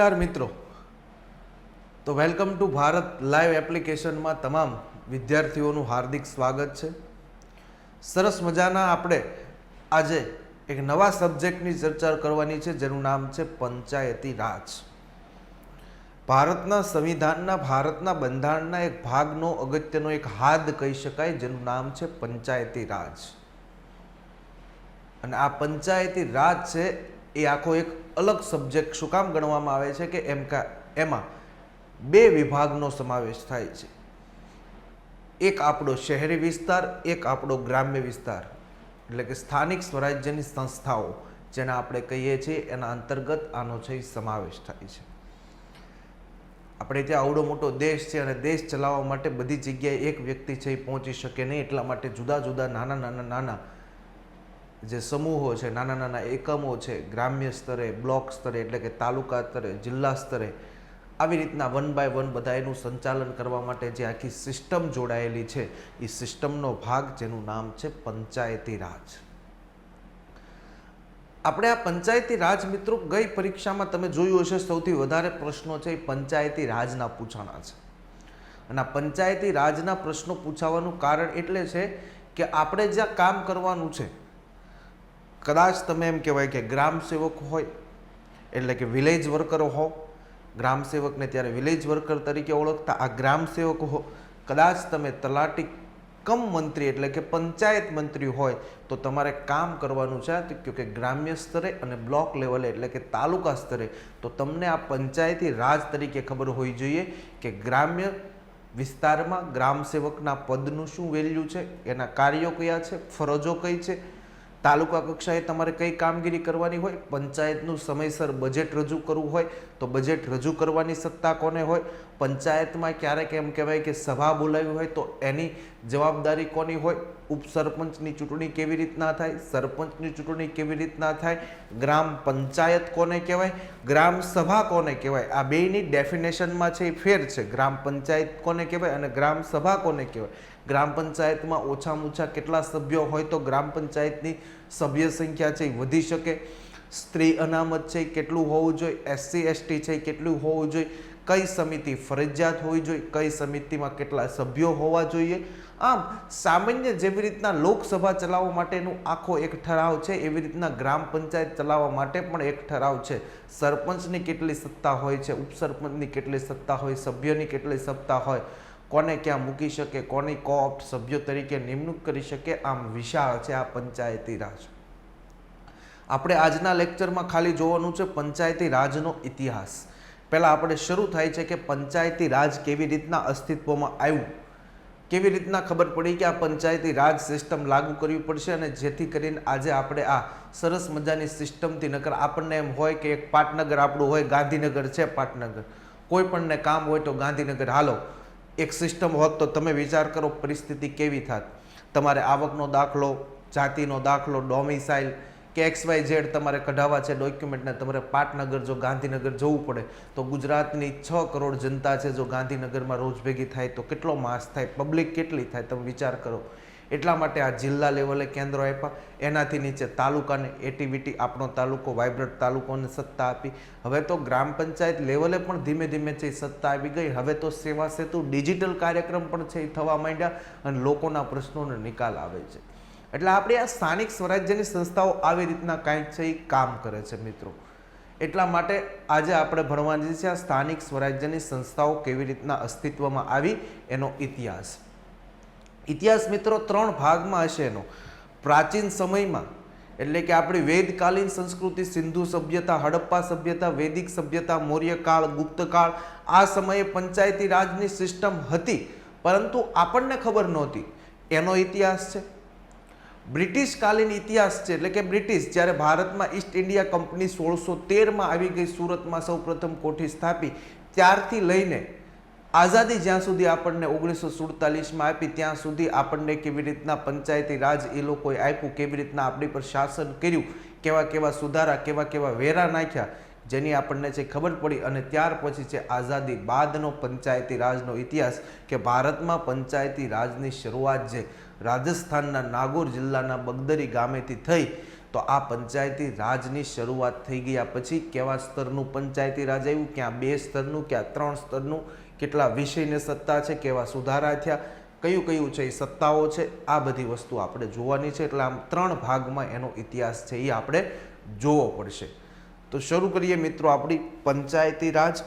નમસ્કાર મિત્રો, તો વેલકમ ટુ ભારત લાઈવ એપ્લિકેશનમાં તમામ વિદ્યાર્થીઓનું હાર્દિક સ્વાગત છે। સરસ મજાના આપણે આજે એક નવા સબ્જેક્ટની ચર્ચા કરવાની છે, જેનું નામ છે પંચાયતી રાજ। ભારતના સંવિધાનના, ભારતના બંધારણના એક ભાગનો અગત્યનો એક હાદ કહી શકાય, જેનું નામ છે પંચાયતી રાજ। અને આ પંચાયતી રાજ છે એ આખો એક અલગ સબ્જેક્ટ શું કામ ગણવામાં આવે છે કે એમાં બે વિભાગનો સમાવેશ થાય છે। એક આપણો શહેરી વિસ્તાર, એક આપણો ગ્રામ્ય વિસ્તાર, એટલે કે સ્થાનિક સ્વરાજ્યની સંસ્થાઓ જેને આપણે કહીએ છીએ, એના અંતર્ગત આનો છે સમાવેશ થાય છે। આપણે ત્યાં આવડો મોટો દેશ છે અને દેશ ચલાવવા માટે બધી જગ્યાએ એક વ્યક્તિ છે એ પહોંચી શકે નહીં, એટલા માટે જુદા જુદા નાના જે સમૂહો છે, નાના નાના એકમો છે, ગ્રામ્ય સ્તરે, બ્લોક સ્તરે એટલે કે તાલુકા સ્તરે, જિલ્લા સ્તરે, આવી રીતના વન બાય વન બધા એનું સંચાલન કરવા માટે જે આખી સિસ્ટમ જોડાયેલી છે, એ સિસ્ટમનો ભાગ જેનું નામ છે પંચાયતી રાજ। આપણે આ પંચાયતી રાજ મિત્રો ગઈ પરીક્ષામાં તમે જોયું હશે, સૌથી વધારે પ્રશ્નો છે એ પંચાયતી રાજના પૂછાણા છે। અને આ પંચાયતી રાજના પ્રશ્નો પૂછાવાનું કારણ એટલે છે કે આપણે જ્યાં કામ કરવાનું છે, કદાચ તમે એમ કહેવાય કે ગ્રામ સેવક હોય એટલે કે વિલેજ વર્કર હો, ગ્રામ સેવકને ત્યારે વિલેજ વર્કર તરીકે ઓળખતા, આ ગ્રામ સેવક હો, કદાચ તમે તલાટી કમ મંત્રી એટલે કે પંચાયત મંત્રી હોય તો તમારે કામ કરવાનું છે કે ગ્રામ્ય સ્તરે અને બ્લોક લેવલે એટલે કે તાલુકા સ્તરે, તો તમને આ પંચાયતી રાજ તરીકે ખબર હોવી જોઈએ કે ગ્રામ્ય વિસ્તારમાં ગ્રામ સેવકના પદનું શું વેલ્યુ છે, એના કાર્યો કયા છે, ફરજો કઈ છે, તાલુકા કક્ષાએ તમારે કઈ કામગીરી કરવાની હોય, પંચાયતનું સમયસર બજેટ રજૂ કરવું હોય તો બજેટ રજૂ કરવાની સત્તા કોને હોય, પંચાયતમાં ક્યારેક એમ કહેવાય કે સભા બોલાવી હોય તો એની જવાબદારી કોની હોય, ઉપસરપંચની ચૂંટણી કેવી રીતના થાય, સરપંચની ચૂંટણી કેવી રીતના થાય, ગ્રામ પંચાયત કોને કહેવાય, ગ્રામ સભા કોને કહેવાય, આ બેયની ડેફિનેશનમાં છે એ ફેર છે। ગ્રામ પંચાયત કોને કહેવાય અને ગ્રામ સભા કોને કહેવાય। ગ્રામ પંચાયતમાં ઓછામાં ઓછા કેટલા સભ્યો હોય તો ગ્રામ પંચાયતની સભ્ય સંખ્યા છે એ વધી શકે, સ્ત્રી અનામત છે કેટલું હોવું જોઈએ, SC ST છે કેટલું હોવું જોઈએ, કઈ સમિતિ ફરજિયાત હોવી જોઈએ, કઈ સમિતિમાં કેટલા સભ્યો હોવા જોઈએ। આમ સામાન્ય જેવી રીતના લોકસભા ચલાવવા માટેનું આખો એક ઠરાવ છે, એવી રીતના ગ્રામ પંચાયત ચલાવવા માટે પણ એક ઠરાવ છે। સરપંચની કેટલી સત્તા હોય છે, ઉપસરપંચની કેટલી સત્તા હોય, સભ્યોની કેટલી સત્તા હોય, કોને ક્યાં મૂકી શકે, કોની કોઓપ્ટ સભ્યો તરીકે નિમણૂક કરી શકે, આમ વિશાળ છે આ પંચાયતી રાજ। આપણે આજના લેક્ચરમાં ખાલી જોવાનું છે પંચાયતી રાજનો ઇતિહાસ। પહેલા આપણે શરૂ થાય છે કે પંચાયતી રાજ કેવી રીતના અસ્તિત્વમાં આવ્યું, કેવી રીતના ખબર પડી કે આ પંચાયતી રાજ સિસ્ટમ લાગુ કરવી પડશે, અને જેથી કરીને આજે આપણે આ સરસ મજાની સિસ્ટમથી, નકર આપણને એમ હોય કે એક પાટનગર આપણું હોય, ગાંધીનગર છે પાટનગર, કોઈ પણને કામ હોય તો ગાંધીનગર હાલો, એક સિસ્ટમ હોત તો તમે વિચાર કરો પરિસ્થિતિ કેવી થાત। તમારે આવકનો દાખલો, જાતિનો દાખલો, ડોમિસાઇલ કે XYZ તમારે કઢાવવા છે ડોક્યુમેન્ટને, તમારે પાટનગર જો ગાંધીનગર જવું પડે તો ગુજરાતની 6 કરોડ જનતા છે, જો ગાંધીનગરમાં રોજ ભેગી થાય તો કેટલો માસ થાય, પબ્લિક કેટલી થાય, તમે વિચાર કરો। એટલા માટે આ જિલ્લા લેવલે કેન્દ્રો આપ્યા, એનાથી નીચે તાલુકાને એટીવીટી, આપણો તાલુકો વાઇબ્રન્ટ તાલુકોને સત્તા આપી। હવે તો ગ્રામ પંચાયત લેવલે પણ ધીમે ધીમે છે સત્તા આવી ગઈ। હવે તો સેવા સેતુ ડિજિટલ કાર્યક્રમ પણ છે એ થવા માંડ્યા અને લોકોના પ્રશ્નોનો નિકાલ આવે છે। એટલે આપણે આ સ્થાનિક સ્વરાજ્યની સંસ્થાઓ આવી રીતના કાંઈક છે એ કામ કરે છે મિત્રો। એટલા માટે આજે આપણે ભણવાની છે આ સ્થાનિક સ્વરાજ્યની સંસ્થાઓ કેવી રીતના અસ્તિત્વમાં આવી, એનો ઇતિહાસ। ઇતિહાસ મિત્રો 3 ભાગમાં હશે એનો। પ્રાચીન સમયમાં એટલે કે આપણી વેદકાલીન સંસ્કૃતિ, સિંધુ સભ્યતા, હડપ્પા સભ્યતા, વૈદિક સભ્યતા, મૌર્યકાળ, ગુપ્તકાળ, આ સમયે પંચાયતી રાજની સિસ્ટમ હતી, પરંતુ આપણને ખબર નહોતી, એનો ઇતિહાસ છે। બ્રિટિશ કાલીન ઇતિહાસ છે, એટલે કે બ્રિટિશ જ્યારે ભારતમાં ઈસ્ટ ઇન્ડિયા કંપની 1613માં આવી ગઈ, સુરતમાં સૌ પ્રથમ કોઠી સ્થાપી, ત્યારથી લઈને આઝાદી જ્યાં સુધી આપણને 1947માં આપી ત્યાં સુધી આપણને કેવી રીતના પંચાયતી રાજ એ લોકોએ આપ્યું, કેવી રીતના આપણી પર શાસન કર્યું, કેવા કેવા સુધારા, કેવા કેવા વેરા નાખ્યા, જેની આપણને છે ખબર પડી। અને ત્યાર પછી છે આઝાદી બાદનો પંચાયતી રાજનો ઇતિહાસ, કે ભારતમાં પંચાયતી રાજની શરૂઆત છે રાજસ્થાનના નાગોર જિલ્લાના બગદરી ગામેથી થઈ તો આ પંચાયતી રાજની શરૂઆત થઈ ગયા પછી કેવા સ્તરનું પંચાયતી રાજ આવ્યું, ક્યાં 2 સ્તરનું, ક્યાં 3 સ્તરનું, કેટલા વિષયની સત્તા છે, કેવા સુધારા થયા, કયું કયું છે એ સત્તાઓ છે, આ બધી વસ્તુ આપણે જોવાની છે. એટલે આમ 3 ભાગમાં એનો ઇતિહાસ છે એ આપણે જોવો પડશે. તો શરૂ કરીએ મિત્રો આપણી પંચાયતી રાજ.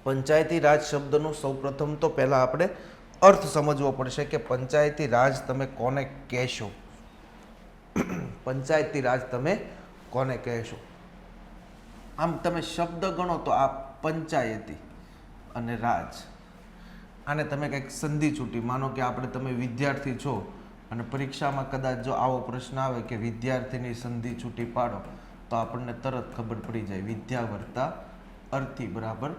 પંચાયતી રાજ શબ્દનો સૌપ્રથમ તો પહેલાં આપણે અર્થ સમજવો પડશે કે પંચાયતી રાજ તમે કોને કહેશો. પંચાયતી રાજ તમે કોને કહેશો? આમ તમે શબ્દ ગણો તો આ પંચાયતી અને રાજ, આને તમે કંઈક સંધિ છૂટી માનો કે આપણે તમે વિદ્યાર્થી છો અને પરીક્ષામાં કદાચ જો આવો પ્રશ્ન આવે કે વિદ્યાર્થીની સંધિ છૂટી પાડો તો આપણને તરત ખબર પડી જાય વિદ્યા વર્તા અર્થી બરાબર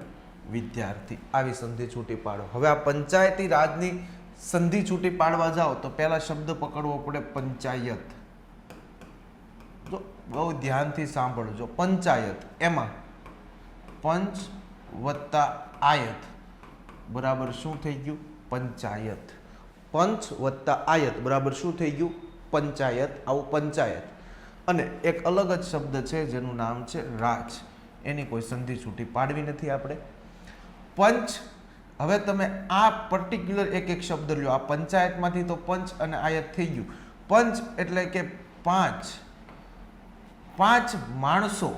વિદ્યાર્થી, આવી સંધિ છૂટી પાડો. હવે આ પંચાયતી રાજની સંધિ છૂટી પાડવા જાઓ તો પહેલા શબ્દ પકડવો પડે પંચાયત. જો બહુ ધ્યાનથી સાંભળજો, પંચાયત એમાં પંચ વત્તા આયત બરાબર શું થઈ ગયું? પંચાયત. પંચ વત્તા આયત બરાબર શું થઈ ગયું? પંચાયત. આવું પંચાયત. અને એક અલગ જ શબ્દ છે જેનું નામ છે રાજ, એની કોઈ સંધિ છૂટી પાડવી નથી આપણે. પંચ, હવે તમે આ પર્ટિક્યુલર એક એક શબ્દ લ્યો, આ પંચાયતમાંથી તો પંચ અને આયત થઈ ગયું. પંચ એટલે કે 5 માણસો,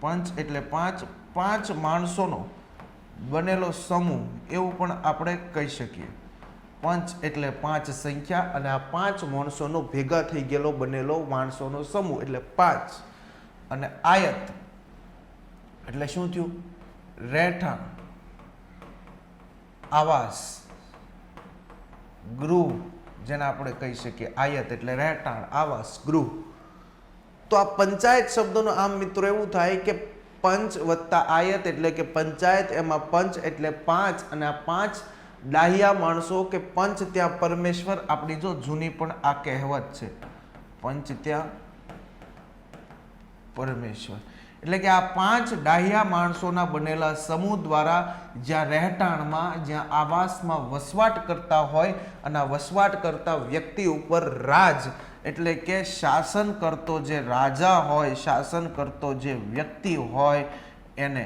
પંચ એટલે 5 માણસોનો બનેલો સમૂહ એવું પણ આપણે કહી શકીએ. પંચ એટલે 5 સંખ્યા અને આ 5 માણસોનો ભેગા થઈ ગયેલો બનેલો માણસોનો સમૂહ એટલે 5. અને આયત એટલે શું થયું? રહેઠાણ, આવાસ, ગૃહ, જેને આપણે કહી શકીએ આયત એટલે રહેઠાણ, આવાસ, ગૃહ. તો આ પંચાયત શબ્દનો આમ મિત્રો એવું થાય કે પંચ વત્તા આયત એટલે કે પંચાયત, એમાં પંચ એટલે 5 અને આ 5 ડાહ્યા માણસો કે પંચ ત્યાં પરમેશ્વર. આપણી જો જૂની પણ આ કહેવત છે, પંચ ત્યાં પરમેશ્વર. એટલે કે આ 5 ડાહ્યા માણસોના બનેલા સમૂહ દ્વારા જ્યાં રહેઠાણમાં, જ્યાં આવાસમાં વસવાટ કરતા હોય અને આ વસવાટ કરતા વ્યક્તિ ઉપર રાજ એટલે કે શાસન કરતો જે રાજા હોય, શાસન કરતો જે વ્યક્તિ હોય એને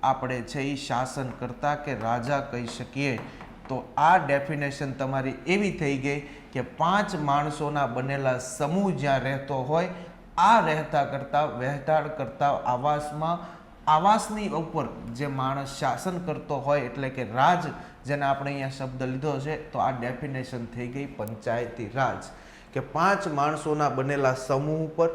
આપણે છે એ શાસન કરતા કે રાજા કહી શકીએ. તો આ ડેફિનેશન તમારી એવી થઈ ગઈ કે 5 માણસોના બનેલા સમૂહ જ્યાં રહેતો હોય, આ રહેતા કરતા વહેતાળ કરતા આવાસમાં, આવાસની ઉપર જે માણસ શાસન કરતો હોય એટલે કે રાજ, જેને આપણે અહીંયા શબ્દ લીધો છે, તો આ ડેફિનેશન થઈ ગઈ પંચાયતી રાજ. કે 5 માણસોના બનેલા સમૂહ ઉપર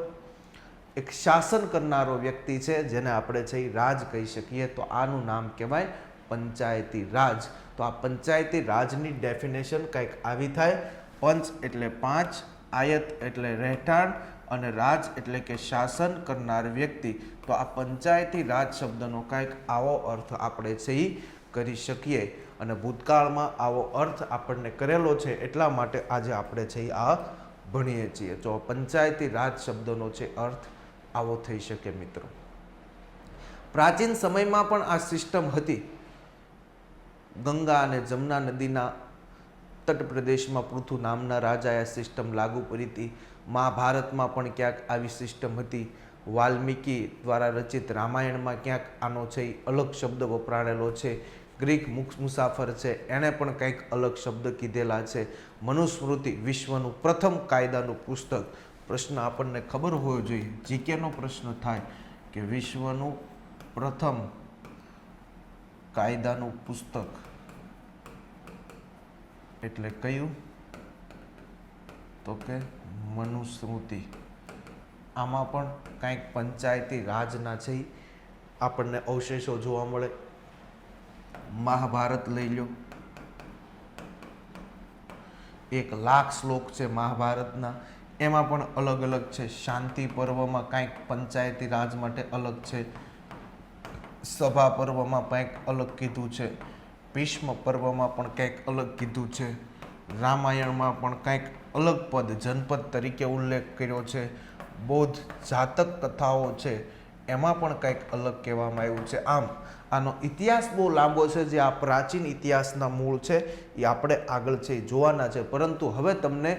એક શાસન કરનારો વ્યક્તિ છે જેને આપણે છે એ રાજ કહી શકીએ. તો આનું નામ કહેવાય પંચાયતી રાજ. તો આ પંચાયતી રાજની ડેફિનેશન કંઈક આવી થાય. પંચ એટલે 5, આયત એટલે રહેઠાણ અને રાજ એટલે કે શાસન કરનાર વ્યક્તિ. તો આ પંચાયતી રાજ શબ્દનો કંઈક આવો અર્થ આપણે છે એ કરી શકીએ અને ભૂતકાળમાં આવો અર્થ આપણને કરેલો છે એટલા માટે આજે આપણે છે એ આ ભણીએ છીએ. તો પંચાયતી રાજ શબ્દનો છે અર્થ આવો થઈ શકે મિત્રો. પ્રાચીન સમયમાં પણ આ સિસ્ટમ હતી. ગંગા અને જમના નદીના તટ પ્રદેશમાં પૃથુ નામના રાજાએ આ સિસ્ટમ લાગુ કરી હતી. મહાભારતમાં પણ ક્યાંક આવી સિસ્ટમ હતી. વાલ્મીકી દ્વારા રચિત રામાયણમાં ક્યાંક આનો છે અલગ શબ્દ વપરાયેલો છે. ગ્રીક મુસાફર છે એણે પણ કંઈક અલગ શબ્દ કીધેલા છે. મનુસ્મૃતિ વિશ્વનું પ્રથમ કાયદાનું પુસ્તક. પ્રશ્ન આપણને ખબર હોવો જોઈએ, જીકેનો પ્રશ્ન થાય કે વિશ્વનું પ્રથમ કાયદાનું પુસ્તક એટલે કયું? તો કે મનુસ્મૃતિ. આમાં પણ કંઈક પંચાયતી રાજના છે આપણને અવશેષો જોવા મળે. મહાભારત લઈ લો, 1,00,000 શ્લોક છે મહાભારતના, એમાં પણ અલગ અલગ છે. શાંતિ પર્વમાં કંઈક પંચાયતી રાજ માટે અલગ છે, સભા પર્વમાં કંઈક અલગ કીધું છે, ભીષ્મ પર્વમાં પણ કંઈક અલગ કીધું છે, રામાયણમાં પણ કંઈક અલગ પદ જનપદ તરીકે ઉલ્લેખ કર્યો છે, બૌદ્ધ જાતક કથાઓ છે એમાં પણ કંઈક અલગ કહેવામાં આવ્યું છે. આમ આનો ઇતિહાસ બહુ લાંબો છે. જે આ પ્રાચીન ઇતિહાસના મૂળ છે એ આપણે આગળ છે જોવાના છે. પરંતુ હવે તમને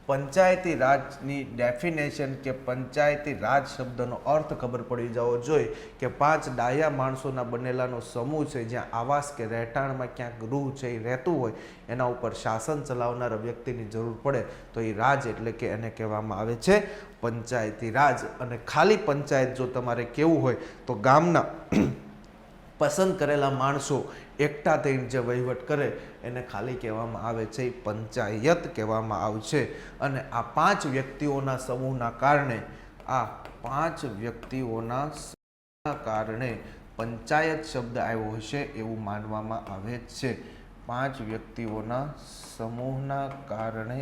પંચાયતી રાજની ડેફિનેશન કે પંચાયતી રાજ શબ્દનો અર્થ ખબર પડી જવો જોઈએ કે 5 ડાયા માણસોના બનેલાનો સમૂહ છે, જ્યાં આવાસ કે રહેઠાણમાં ક્યાંક ગૃહ છે એ રહેતું હોય, એના ઉપર શાસન ચલાવનાર વ્યક્તિની જરૂર પડે તો એ રાજ એટલે કે એને કહેવામાં આવે છે પંચાયતી રાજ. અને ખાલી પંચાયત જો તમારે કેવું હોય તો ગામના પસંદ કરેલા માણસો એકઠા થઈને જે વહીવટ કરે એને ખાલી કહેવામાં આવે છે પંચાયત કહેવામાં આવશે. અને આ 5 વ્યક્તિઓના સમૂહના કારણે પંચાયત શબ્દ આવ્યો હશે એવું માનવામાં આવે છે. 5 વ્યક્તિઓના સમૂહના કારણે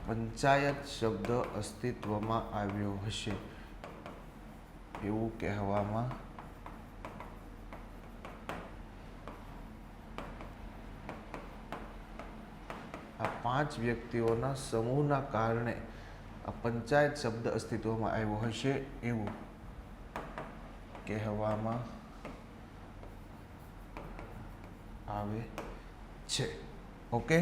પંચાયત શબ્દ અસ્તિત્વમાં આવ્યો હશે એવું કહેવામાં આ 5 વ્યક્તિઓના સમૂહના કારણે આ પંચાયત શબ્દ અસ્તિત્વમાં આવ્યો હશે એવું કહેવામાં આવે છે. ઓકે,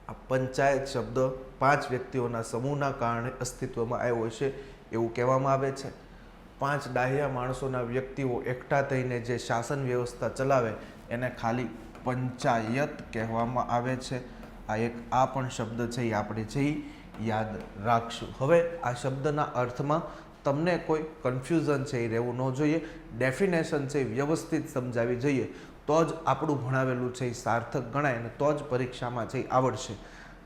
આ પંચાયત શબ્દ 5 વ્યક્તિઓના સમૂહના કારણે અસ્તિત્વમાં આવ્યો હશે એવું કહેવામાં આવે છે. 5 ડાહ્યા માણસોના વ્યક્તિઓ એકઠા થઈને જે શાસન વ્યવસ્થા ચલાવે એને ખાલી પંચાયત કહેવામાં આવે છે. આ પણ શબ્દ છે એ આપણે છે યાદ રાખશું. હવે આ શબ્દના અર્થમાં તમને કોઈ કન્ફ્યુઝન છે એ રહેવું ન જોઈએ. ડેફિનેશન છે એ વ્યવસ્થિત સમજાવી જોઈએ તો જ આપણું ભણાવેલું છે એ સાર્થક ગણાય અને તો જ પરીક્ષામાં છે એ આવડશે.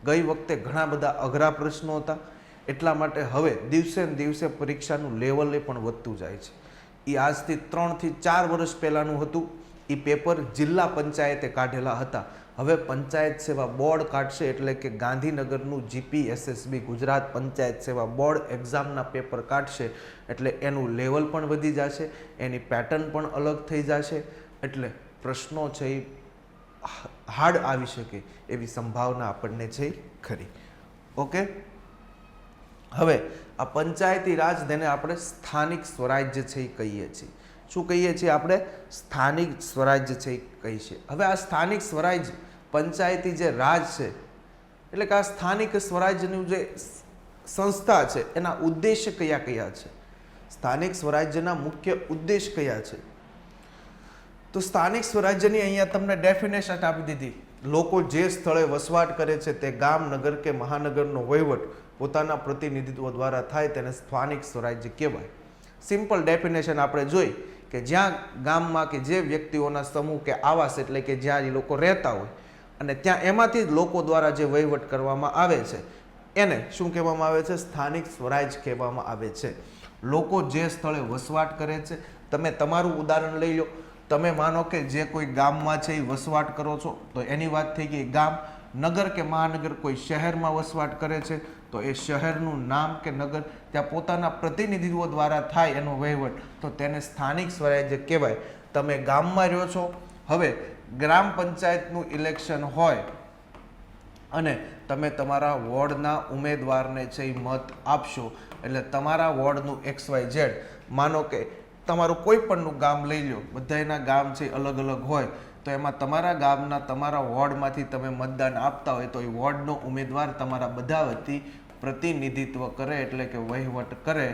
ગઈ વખતે ઘણા બધા અઘરા પ્રશ્નો હતા, એટલા માટે હવે દિવસે ને દિવસે પરીક્ષાનું લેવલ પણ વધતું જાય છે. એ આજથી 3 થી 4 વર્ષ પહેલાંનું હતું. એ પેપર જિલ્લા પંચાયતે કાઢેલા હતા. હવે પંચાયત સેવા બોર્ડ કાઢશે, એટલે કે ગાંધીનગરનું GPSSB ગુજરાત પંચાયત સેવા બોર્ડ એક્ઝામના પેપર કાઢશે, એટલે એનું લેવલ પણ વધી જશે, એની પેટર્ન પણ અલગ થઈ જશે, એટલે પ્રશ્નો છે એ હાર્ડ આવી શકે એવી સંભાવના આપણને છે ખરી. ઓકે, હવે આ પંચાયતી રાજ તેને આપણે સ્થાનિક સ્વરાજ્ય છે એ કહીએ છીએ. શું કહીએ છીએ આપણે? સ્થાનિક સ્વરાજ્ય છે એ કહીએ છીએ. હવે આ સ્થાનિક સ્વરાજ્ય પંચાયતી જે રાજ છે, એટલે કે આ સ્થાનિક સ્વરાજ્યનું જે સંસ્થા છે એના ઉદ્દેશ્ય કયા કયા છે, સ્થાનિક સ્વરાજ્યના મુખ્ય ઉદ્દેશ કયા છે? તો સ્થાનિક સ્વરાજ્યની અહીંયા તમને ડેફિનેશન આપી દીધી. લોકો જે સ્થળે વસવાટ કરે છે તે ગામ, નગર કે મહાનગરનો વહીવટ પોતાના પ્રતિનિધિત્વ દ્વારા થાય તેને સ્થાનિક સ્વરાજ્ય કહેવાય. સિમ્પલ ડેફિનેશન આપણે જોઈ કે જ્યાં ગામમાં કે જે વ્યક્તિઓના સમૂહ કે આવાસ, એટલે કે જ્યાં એ લોકો રહેતા હોય અને ત્યાં એમાંથી જ લોકો દ્વારા જે વહીવટ કરવામાં આવે છે એને શું કહેવામાં આવે છે? સ્થાનિક સ્વરાજ કહેવામાં આવે છે. લોકો જે સ્થળે વસવાટ કરે છે, તમે તમારું ઉદાહરણ લઈ લો. તમે માનો કે જે કોઈ ગામમાં છે એ વસવાટ કરો છો તો એની વાત થઈ ગઈ ગામ. નગર કે મહાનગર કોઈ શહેરમાં વસવાટ કરે છે તો એ શહેરનું નામ કે નગર ત્યાં પોતાના પ્રતિનિધિત્વ દ્વારા થાય એનો વહીવટ, તો તેને સ્થાનિક સ્વરાજ્ય કહેવાય. તમે ગામમાં રહ્યો છો, હવે ગ્રામ પંચાયતનું ઇલેક્શન હોય અને તમે તમારા વોર્ડના ઉમેદવારને છે એ મત આપશો, એટલે તમારા વોર્ડનું XYZ, માનો કે તમારું કોઈ પણનું ગામ લઈ લો, બધાના ગામ છે અલગ અલગ હોય, તો એમાં તમારા ગામના તમારા વોર્ડમાંથી તમે મતદાન આપતા હોય તો એ વોર્ડનો ઉમેદવાર તમારા બધા વતી પ્રતિનિધિત્વ કરે, એટલે કે વહીવટ કરે,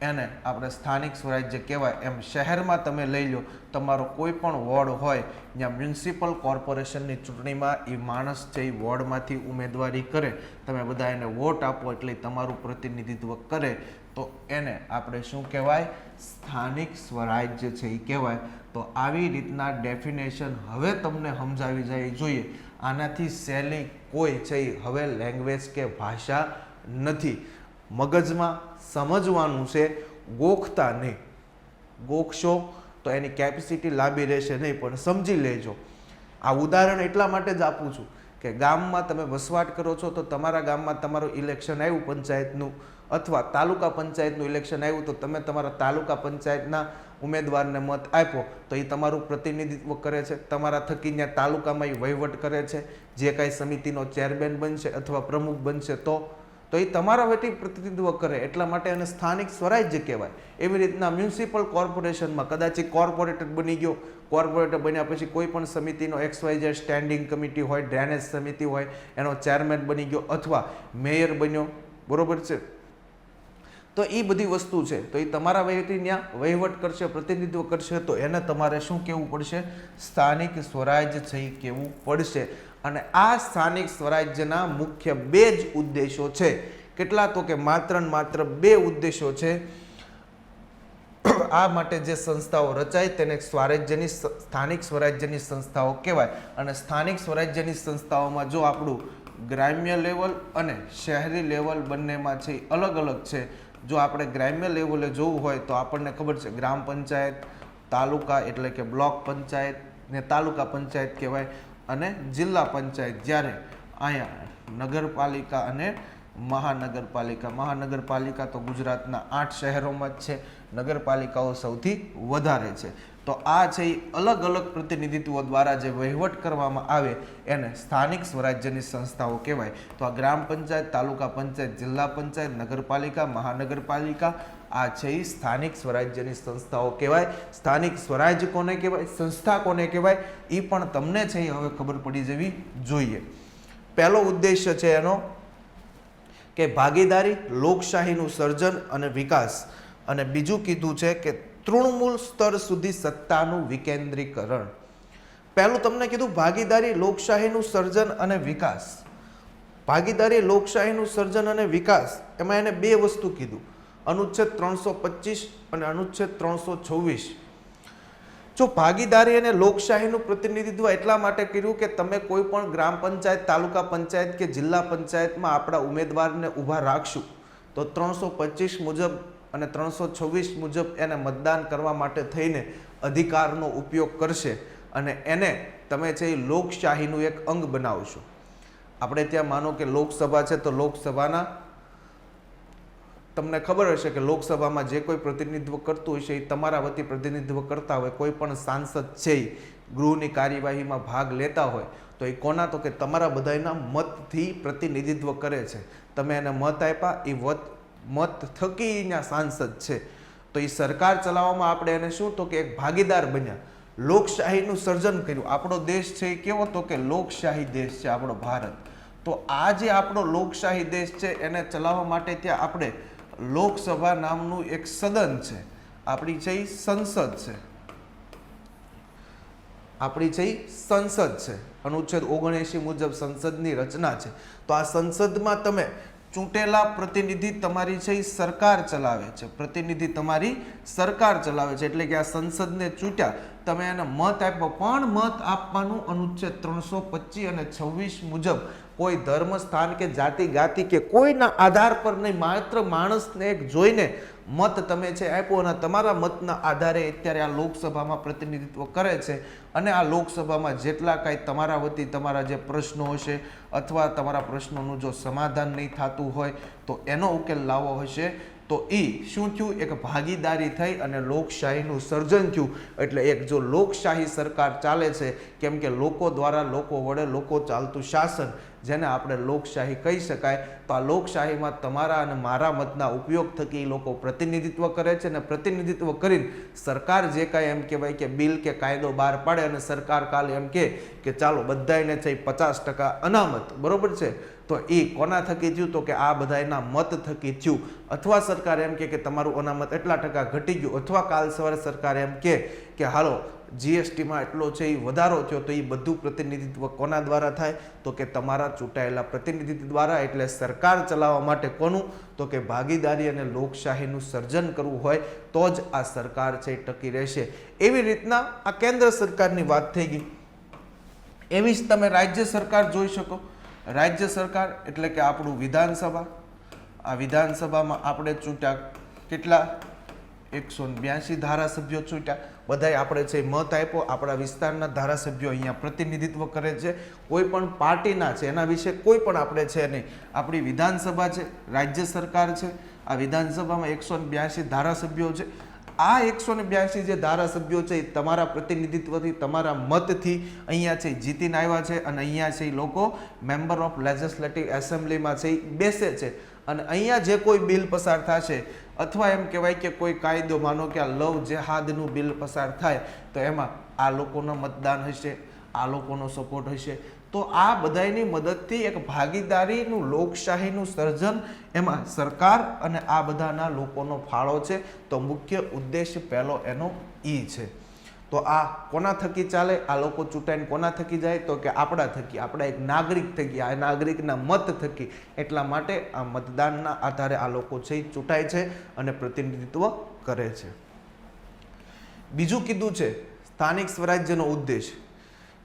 એને આપણે સ્થાનિક સ્વરાજ્ય કહેવાય. એમ શહેરમાં તમે લઈ લો, તમારો કોઈ પણ વોર્ડ હોય, જ્યાં મ્યુનિસિપલ કોર્પોરેશનની ચૂંટણીમાં એ માણસ છે એ વોર્ડમાંથી ઉમેદવારી કરે, તમે બધા એને વોટ આપો એટલે તમારું પ્રતિનિધિત્વ કરે, તો એને આપણે શું કહેવાય? સ્થાનિક સ્વરાજ્ય છે એ કહેવાય. તો આવી રીતના ડેફિનેશન હવે તમને સમજાવી જાય જોઈએ. આનાથી સહેલી કોઈ છે એ હવે લેંગ્વેજ કે ભાષા નથી. મગજમાં સમજવાનું છે, ગોખતા નહીં. ગોખશો તો એની કેપેસિટી લાંબી રહેશે નહીં, પણ સમજી લેજો. આ ઉદાહરણ એટલા માટે જ આપું છું કે ગામમાં તમે વસવાટ કરો છો તો તમારા ગામમાં તમારું ઇલેક્શન આવ્યું પંચાયતનું, અથવા તાલુકા પંચાયતનું ઇલેક્શન આવ્યું તો તમે તમારા તાલુકા પંચાયતના ઉમેદવારને મત આપ્યો તો એ તમારું પ્રતિનિધિત્વ કરે છે, તમારા થકી ત્યાં તાલુકામાં એ વહીવટ કરે છે. જે કાંઈ સમિતિનો ચેરમેન બનશે અથવા પ્રમુખ બનશે તો તો એ તમારા વતી પ્રતિનિધિત્વ કરે એટલા માટે એને સ્થાનિક સ્વરાજ્ય કહેવાય. એવી રીતના મ્યુનિસિપલ કોર્પોરેશનમાં કદાચ કોર્પોરેટર બની ગયો, કોર્પોરેટર બન્યા પછી કોઈ પણ સમિતિનો XYZ સ્ટેન્ડિંગ કમિટી હોય, ડ્રેનેજ સમિતિ હોય, એનો ચેરમેન બની ગયો અથવા મેયર બન્યો, બરોબર છે. તો એ બધી વસ્તુ છે, તો એ તમારા વહીથી ત્યાં વહીવટ કરશે, પ્રતિનિધિત્વ કરશે, તો એને તમારે શું કહેવું પડશે? સ્થાનિક સ્વરાજ્ય છે એ કહેવું પડશે. અને આ સ્થાનિક સ્વરાજ્યના મુખ્ય 2 જ ઉદ્દેશો છે. કેટલા? તો કે માત્ર ને માત્ર 2 ઉદ્દેશો છે. આ માટે જે સંસ્થાઓ રચાય તેને સ્થાનિક સ્વરાજ્યની સંસ્થાઓ કહેવાય. અને સ્થાનિક સ્વરાજ્યની સંસ્થાઓમાં જો આપણું ગ્રામ્ય લેવલ અને શહેરી લેવલ બંનેમાં છે અલગ અલગ છે. જો આપણે ગ્રામ્ય લેવલે જોવું હોય તો આપણને ખબર છે ગ્રામ પંચાયત, તાલુકા એટલે કે બ્લોક પંચાયત ને તાલુકા પંચાયત કહેવાય, અને જિલ્લા પંચાયત. જ્યારે અહીંયા નગરપાલિકા અને મહાનગરપાલિકા તો ગુજરાતના 8 શહેરોમાં જ છે, નગરપાલિકાઓ સૌથી વધારે છે. તો આ છે એ અલગ અલગ પ્રતિનિધિત્વ દ્વારા જે વહીવટ કરવામાં આવે એને સ્થાનિક સ્વરાજ્યની સંસ્થાઓ કહેવાય. તો આ ગ્રામ પંચાયત, તાલુકા પંચાયત, જિલ્લા પંચાયત, નગરપાલિકા, મહાનગરપાલિકા આ છે એ સ્થાનિક સ્વરાજ્યની સંસ્થાઓ કહેવાય. સ્થાનિક સ્વરાજ્ય કોને કહેવાય, સંસ્થા કોને કહેવાય, એ પણ તમને છે એ હવે ખબર પડી જવી જોઈએ. પહેલો ઉદ્દેશ્ય છે એનો કે ભાગીદારી, લોકશાહીનું સર્જન અને વિકાસ. અને બીજું કીધું છે કે તૃણમૂળ સ્તર સુધી સત્તાનું વિકેન્દ્રીકરણ. પહેલું તમને કીધું ભાગીદારી, લોકશાહીનું સર્જન અને વિકાસ. ભાગીદારી, લોકશાહીનું સર્જન અને વિકાસ, એમાં એને 2 વસ્તુ કીધું, અનુચ્છેદ 325 અને અનુચ્છેદ 326. જો ભાગીદારી અને લોકશાહીનું પ્રતિનિધિત્વ એટલા માટે કર્યું કે તમે કોઈ પણ ગ્રામ પંચાયત, તાલુકા પંચાયત કે જિલ્લા પંચાયતમાં આપણા ઉમેદવારને ઊભા રાખશું તો 325 મુજબ અને 326 મુજબ એને મતદાન કરવા માટે થઈને અધિકારનો ઉપયોગ કરશે અને એને તમે છે એ લોકશાહીનું એક અંગ બનાવશો. આપણે ત્યાં માનો કે લોકસભા છે તો લોકસભાના તમને ખબર હશે કે લોકસભામાં જે કોઈ પ્રતિનિધિત્વ કરતું હશે એ તમારા વતી પ્રતિનિધિત્વ કરતા હોય. કોઈ પણ સાંસદ છે એ ગૃહની કાર્યવાહીમાં ભાગ લેતા હોય તો એ કોના? તો કે તમારા બધાના મતથી પ્રતિનિધિત્વ કરે છે. તમે એને મત આપ્યા, એ મત થકી એના સાંસદ છે. તો એ સરકાર ચલાવવામાં આપણે એને શું? તો કે એક ભાગીદાર બન્યા, લોકશાહીનું સર્જન કર્યું. આપણો દેશ છે એ કેવો? તો કે લોકશાહી દેશ છે આપણો ભારત. તો આ જે આપણો લોકશાહી દેશ છે એને ચલાવવા માટે ત્યાં આપણે લોકસભા નામનું એક સદન છે, આપણી છે એ સંસદ છે, આપણી છે એ સંસદ છે. અનુચ્છેદ 79 મુજબ સંસદની રચના છે. તો આ સંસદમાં તમે ચૂંટેલા પ્રતિનિધિ તમારી છે એ સરકાર ચલાવે છે, પ્રતિનિધિ તમારી સરકાર ચલાવે છે. એટલે કે આ સંસદને ચૂંટ્યા, તમે એને મત આપ્યો, પણ મત આપવાનું અનુચ્છેદ 325 અને 26 મુજબ કોઈ ધર્મ, સ્થાન કે જાતિ, ગાતિ કે કોઈના આધાર પર નહીં, માત્ર માણસને એક જોઈને મત તમે છે આપ્યો અને તમારા મતના આધારે અત્યારે આ લોકસભામાં પ્રતિનિધિત્વ કરે છે. અને આ લોકસભામાં જેટલા કાંઈ તમારા વતી તમારા જે પ્રશ્નો હશે અથવા તમારા પ્રશ્નોનું જો સમાધાન નહીં થતું હોય તો એનો ઉકેલ લાવવો હશે તો એ શું થયું? એક ભાગીદારી થઈ અને લોકશાહીનું સર્જન થયું. એટલે એક જો લોકશાહી સરકાર ચાલે છે, કેમ કે લોકો દ્વારા, લોકો વડે, લોકો ચાલતું શાસન, જેને આપણે લોકશાહી કહી શકાય. તો આ લોકશાહીમાં તમારા અને મારા મતના ઉપયોગ થકી લોકો પ્રતિનિધિત્વ કરે છે અને પ્રતિનિધિત્વ કરીને સરકાર જે કાંઈ એમ કહેવાય કે બિલ કે કાયદો બહાર પાડે અને સરકાર કાલે એમ કે ચાલો બધાને છે 50% અનામત, બરોબર છે, તો એ કોના થકી થયું? તો કે આ બધાના મત થકી થયું. અથવા સરકાર એમ કે તમારું અનામત એટલા ટકા ઘટી ગયું, અથવા કાલ સવારે સરકાર એમ કે હાલો જીએસટીમાં એટલો છે એ વધારો થયો, તો એ બધું પ્રતિનિધિત્વ કોના દ્વારા થાય? તો કે તમારા ચૂંટાયેલા પ્રતિનિધિત્વ દ્વારા. એટલે સરકાર ચલાવવા માટે કોનું? તો કે ભાગીદારી અને લોકશાહીનું સર્જન કરવું હોય તો જ આ સરકાર છે એ ટકી રહેશે. એવી રીતના આ કેન્દ્ર સરકારની વાત થઈ ગઈ. એવી જ તમે રાજ્ય સરકાર જોઈ શકો. રાજ્ય સરકાર એટલે કે આપણું વિધાનસભા. આ વિધાનસભામાં આપણે ચૂંટ્યા કેટલા? 182 ધારાસભ્યો છૂટ્યા. બધાય આપણે છે મત આપ્યો, આપણા વિસ્તારના ધારાસભ્યો અહીંયા પ્રતિનિધિત્વ કરે છે, કોઈ પણ પાર્ટીના છે એના વિશે કોઈ પણ આપણે છે નહીં. આપણી વિધાનસભા છે, રાજ્ય સરકાર છે. આ વિધાનસભામાં 182 ધારાસભ્યો છે. આ 182 જે ધારાસભ્યો છે એ તમારા પ્રતિનિધિત્વથી, તમારા મતથી અહીંયા છે જીતીને આવ્યા છે અને અહીંયા છે એ લોકો મેમ્બર ઓફ લેજિસ્લેટિવ એસેમ્બલીમાં છે એ બેસે છે. અને અહીંયા જે કોઈ બિલ પસાર થશે અથવા એમ કહેવાય કે કોઈ કાયદો, માનો કે આ લવ જેહાદનું બિલ પસાર થાય તો એમાં આ લોકોનો મતદાન હશે, આ લોકોનો સપોર્ટ હશે. તો આ બધાની મદદથી એક ભાગીદારીનું, લોકશાહીનું સર્જન એમાં સરકાર અને આ બધાના લોકોનો ફાળો છે. તો મુખ્ય ઉદ્દેશ્ય પહેલો એનો છે. તો આ કોના થકી ચાલે? આ લોકો ચૂંટાઈને કોના થકી જાય? તો કે આપણા થકી, આપણા એક નાગરિક થકી, આ નાગરિકના મત થકી. એટલા માટે આ મતદાનના આધારે આ લોકો છે ચૂંટાય છે અને પ્રતિનિધિત્વ કરે છે. બીજું કીધું છે સ્થાનિક સ્વરાજ્યનો ઉદ્દેશ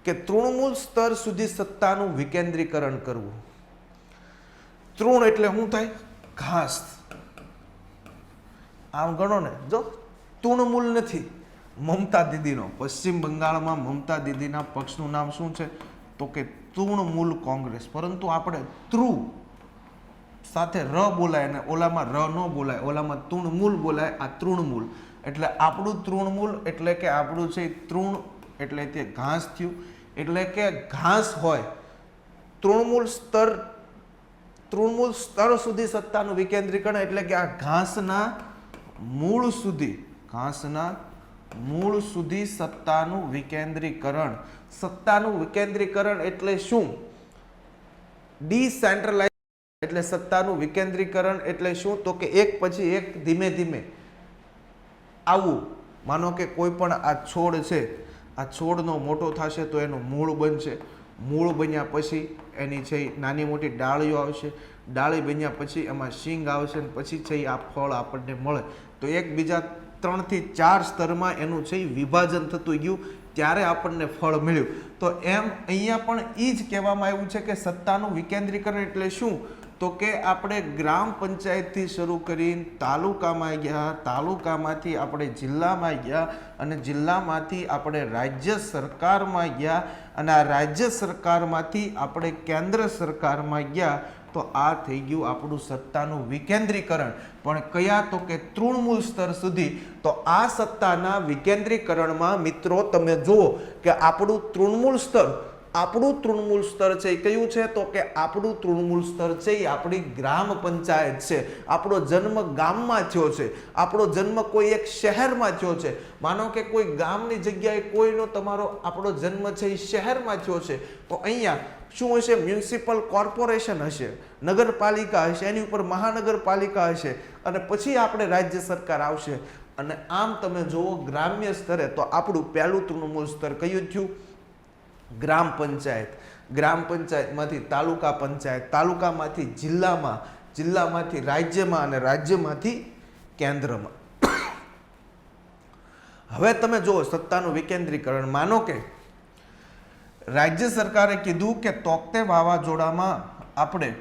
કે તૃણમૂલ સ્તર સુધી સત્તાનું વિકેન્દ્રીકરણ કરવું. તૃણ એટલે શું થાય? ઘાસ. આમ ગણો ને, જો તૃણમૂલ નથી, મમતા દીદીનો, પશ્ચિમ બંગાળમાં મમતા દીદીના પક્ષનું નામ શું છે? તો કે તૃણમૂલ કોંગ્રેસ. પરંતુ આપણે તૃ સાથે ર બોલાય અને ઓલામાં ર ન બોલાય, ઓલામાં તૃણમૂલ બોલાય, આ તૃણમૂલ. એટલે આપણું તૃણમૂલ એટલે કે આપણું છે તૃણ એટલે તે ઘાસ થયું. એટલે કે ઘાસ હોય. તૃણમૂલ સ્તર સુધી સત્તાનું વિકેન્દ્રીકરણ એટલે કે આ ઘાસના મૂળ સુધી સત્તાનું વિકેન્દ્રીકરણ. સત્તાનું વિકેન્દ્રીકરણ એટલે શું? ડિસેન્ટ્રલાઇઝ એટલે સત્તાનું વિકેન્દ્રીકરણ એટલે શું? તો કે એક પછી એક ધીમે ધીમે આવવું. માનો કે કોઈ પણ આ છોડ છે, આ છોડનો મોટો થશે તો એનું મૂળ બનશે. મૂળ બન્યા પછી એની છે નાની મોટી ડાળીઓ આવશે. ડાળી બન્યા પછી એમાં શીંગ આવશે અને પછી છે આ ફળ આપણને મળે. તો એકબીજા 3 થી 4 સ્તરમાં એનું છે વિભાજન થતું ગયું, ત્યારે આપણને ફળ મળ્યું. તો એમ અહીંયા પણ એ જ કહેવામાં આવ્યું છે કે સત્તાનું વિકેન્દ્રીકરણ એટલે શું? તો કે આપણે ગ્રામ પંચાયતથી શરૂ કરીને તાલુકામાં ગયા, તાલુકામાંથી આપણે જિલ્લામાં ગયા અને જિલ્લામાંથી આપણે રાજ્ય સરકારમાં ગયા અને આ રાજ્ય સરકારમાંથી આપણે કેન્દ્ર સરકારમાં ગયા. તો આ થઈ ગયું આપણું સત્તાનું વિકેન્દ્રીકરણ. પણ કયા? તો કે તૃણમૂલ સ્તર સુધી. તો આ સત્તાના વિકેન્દ્રીકરણમાં મિત્રો તમે જુઓ કે આપણું તૃણમૂલ સ્તર છે એ કયું છે? તો કે આપણું તૃણમૂલ સ્તર છે એ આપણી ગ્રામ પંચાયત છે. આપણો જન્મ ગામમાં થયો છે, આપણો જન્મ કોઈ એક શહેરમાં થયો છે. માનો કે કોઈ ગામની જગ્યાએ કોઈનો આપણો જન્મ છે એ શહેરમાં થયો છે. તો અહીંયા શું હશે? મ્યુનિસિપલ કોર્પોરેશન હશે, નગરપાલિકા હશે, એની ઉપર મહાનગરપાલિકા હશે અને પછી આપણે રાજ્ય સરકાર આવશે. અને આમ તમે જુઓ ગ્રામ્ય સ્તરે તો આપણું પહેલું તૃણમૂલ સ્તર કયું થયું? ગ્રામ પંચાયત. ગ્રામ પંચાયતમાંથી તાલુકા પંચાયત, તાલુકામાંથી જિલ્લામાં, જિલ્લામાંથી રાજ્યમાં અને રાજ્યમાંથી કેન્દ્રમાં. હવે તમે જુઓ સત્તાનું વિકેન્દ્રીકરણ. માનો કે રાજ્ય સરકારે કીધું કે તોકતે વાવાઝોડામાં આપણે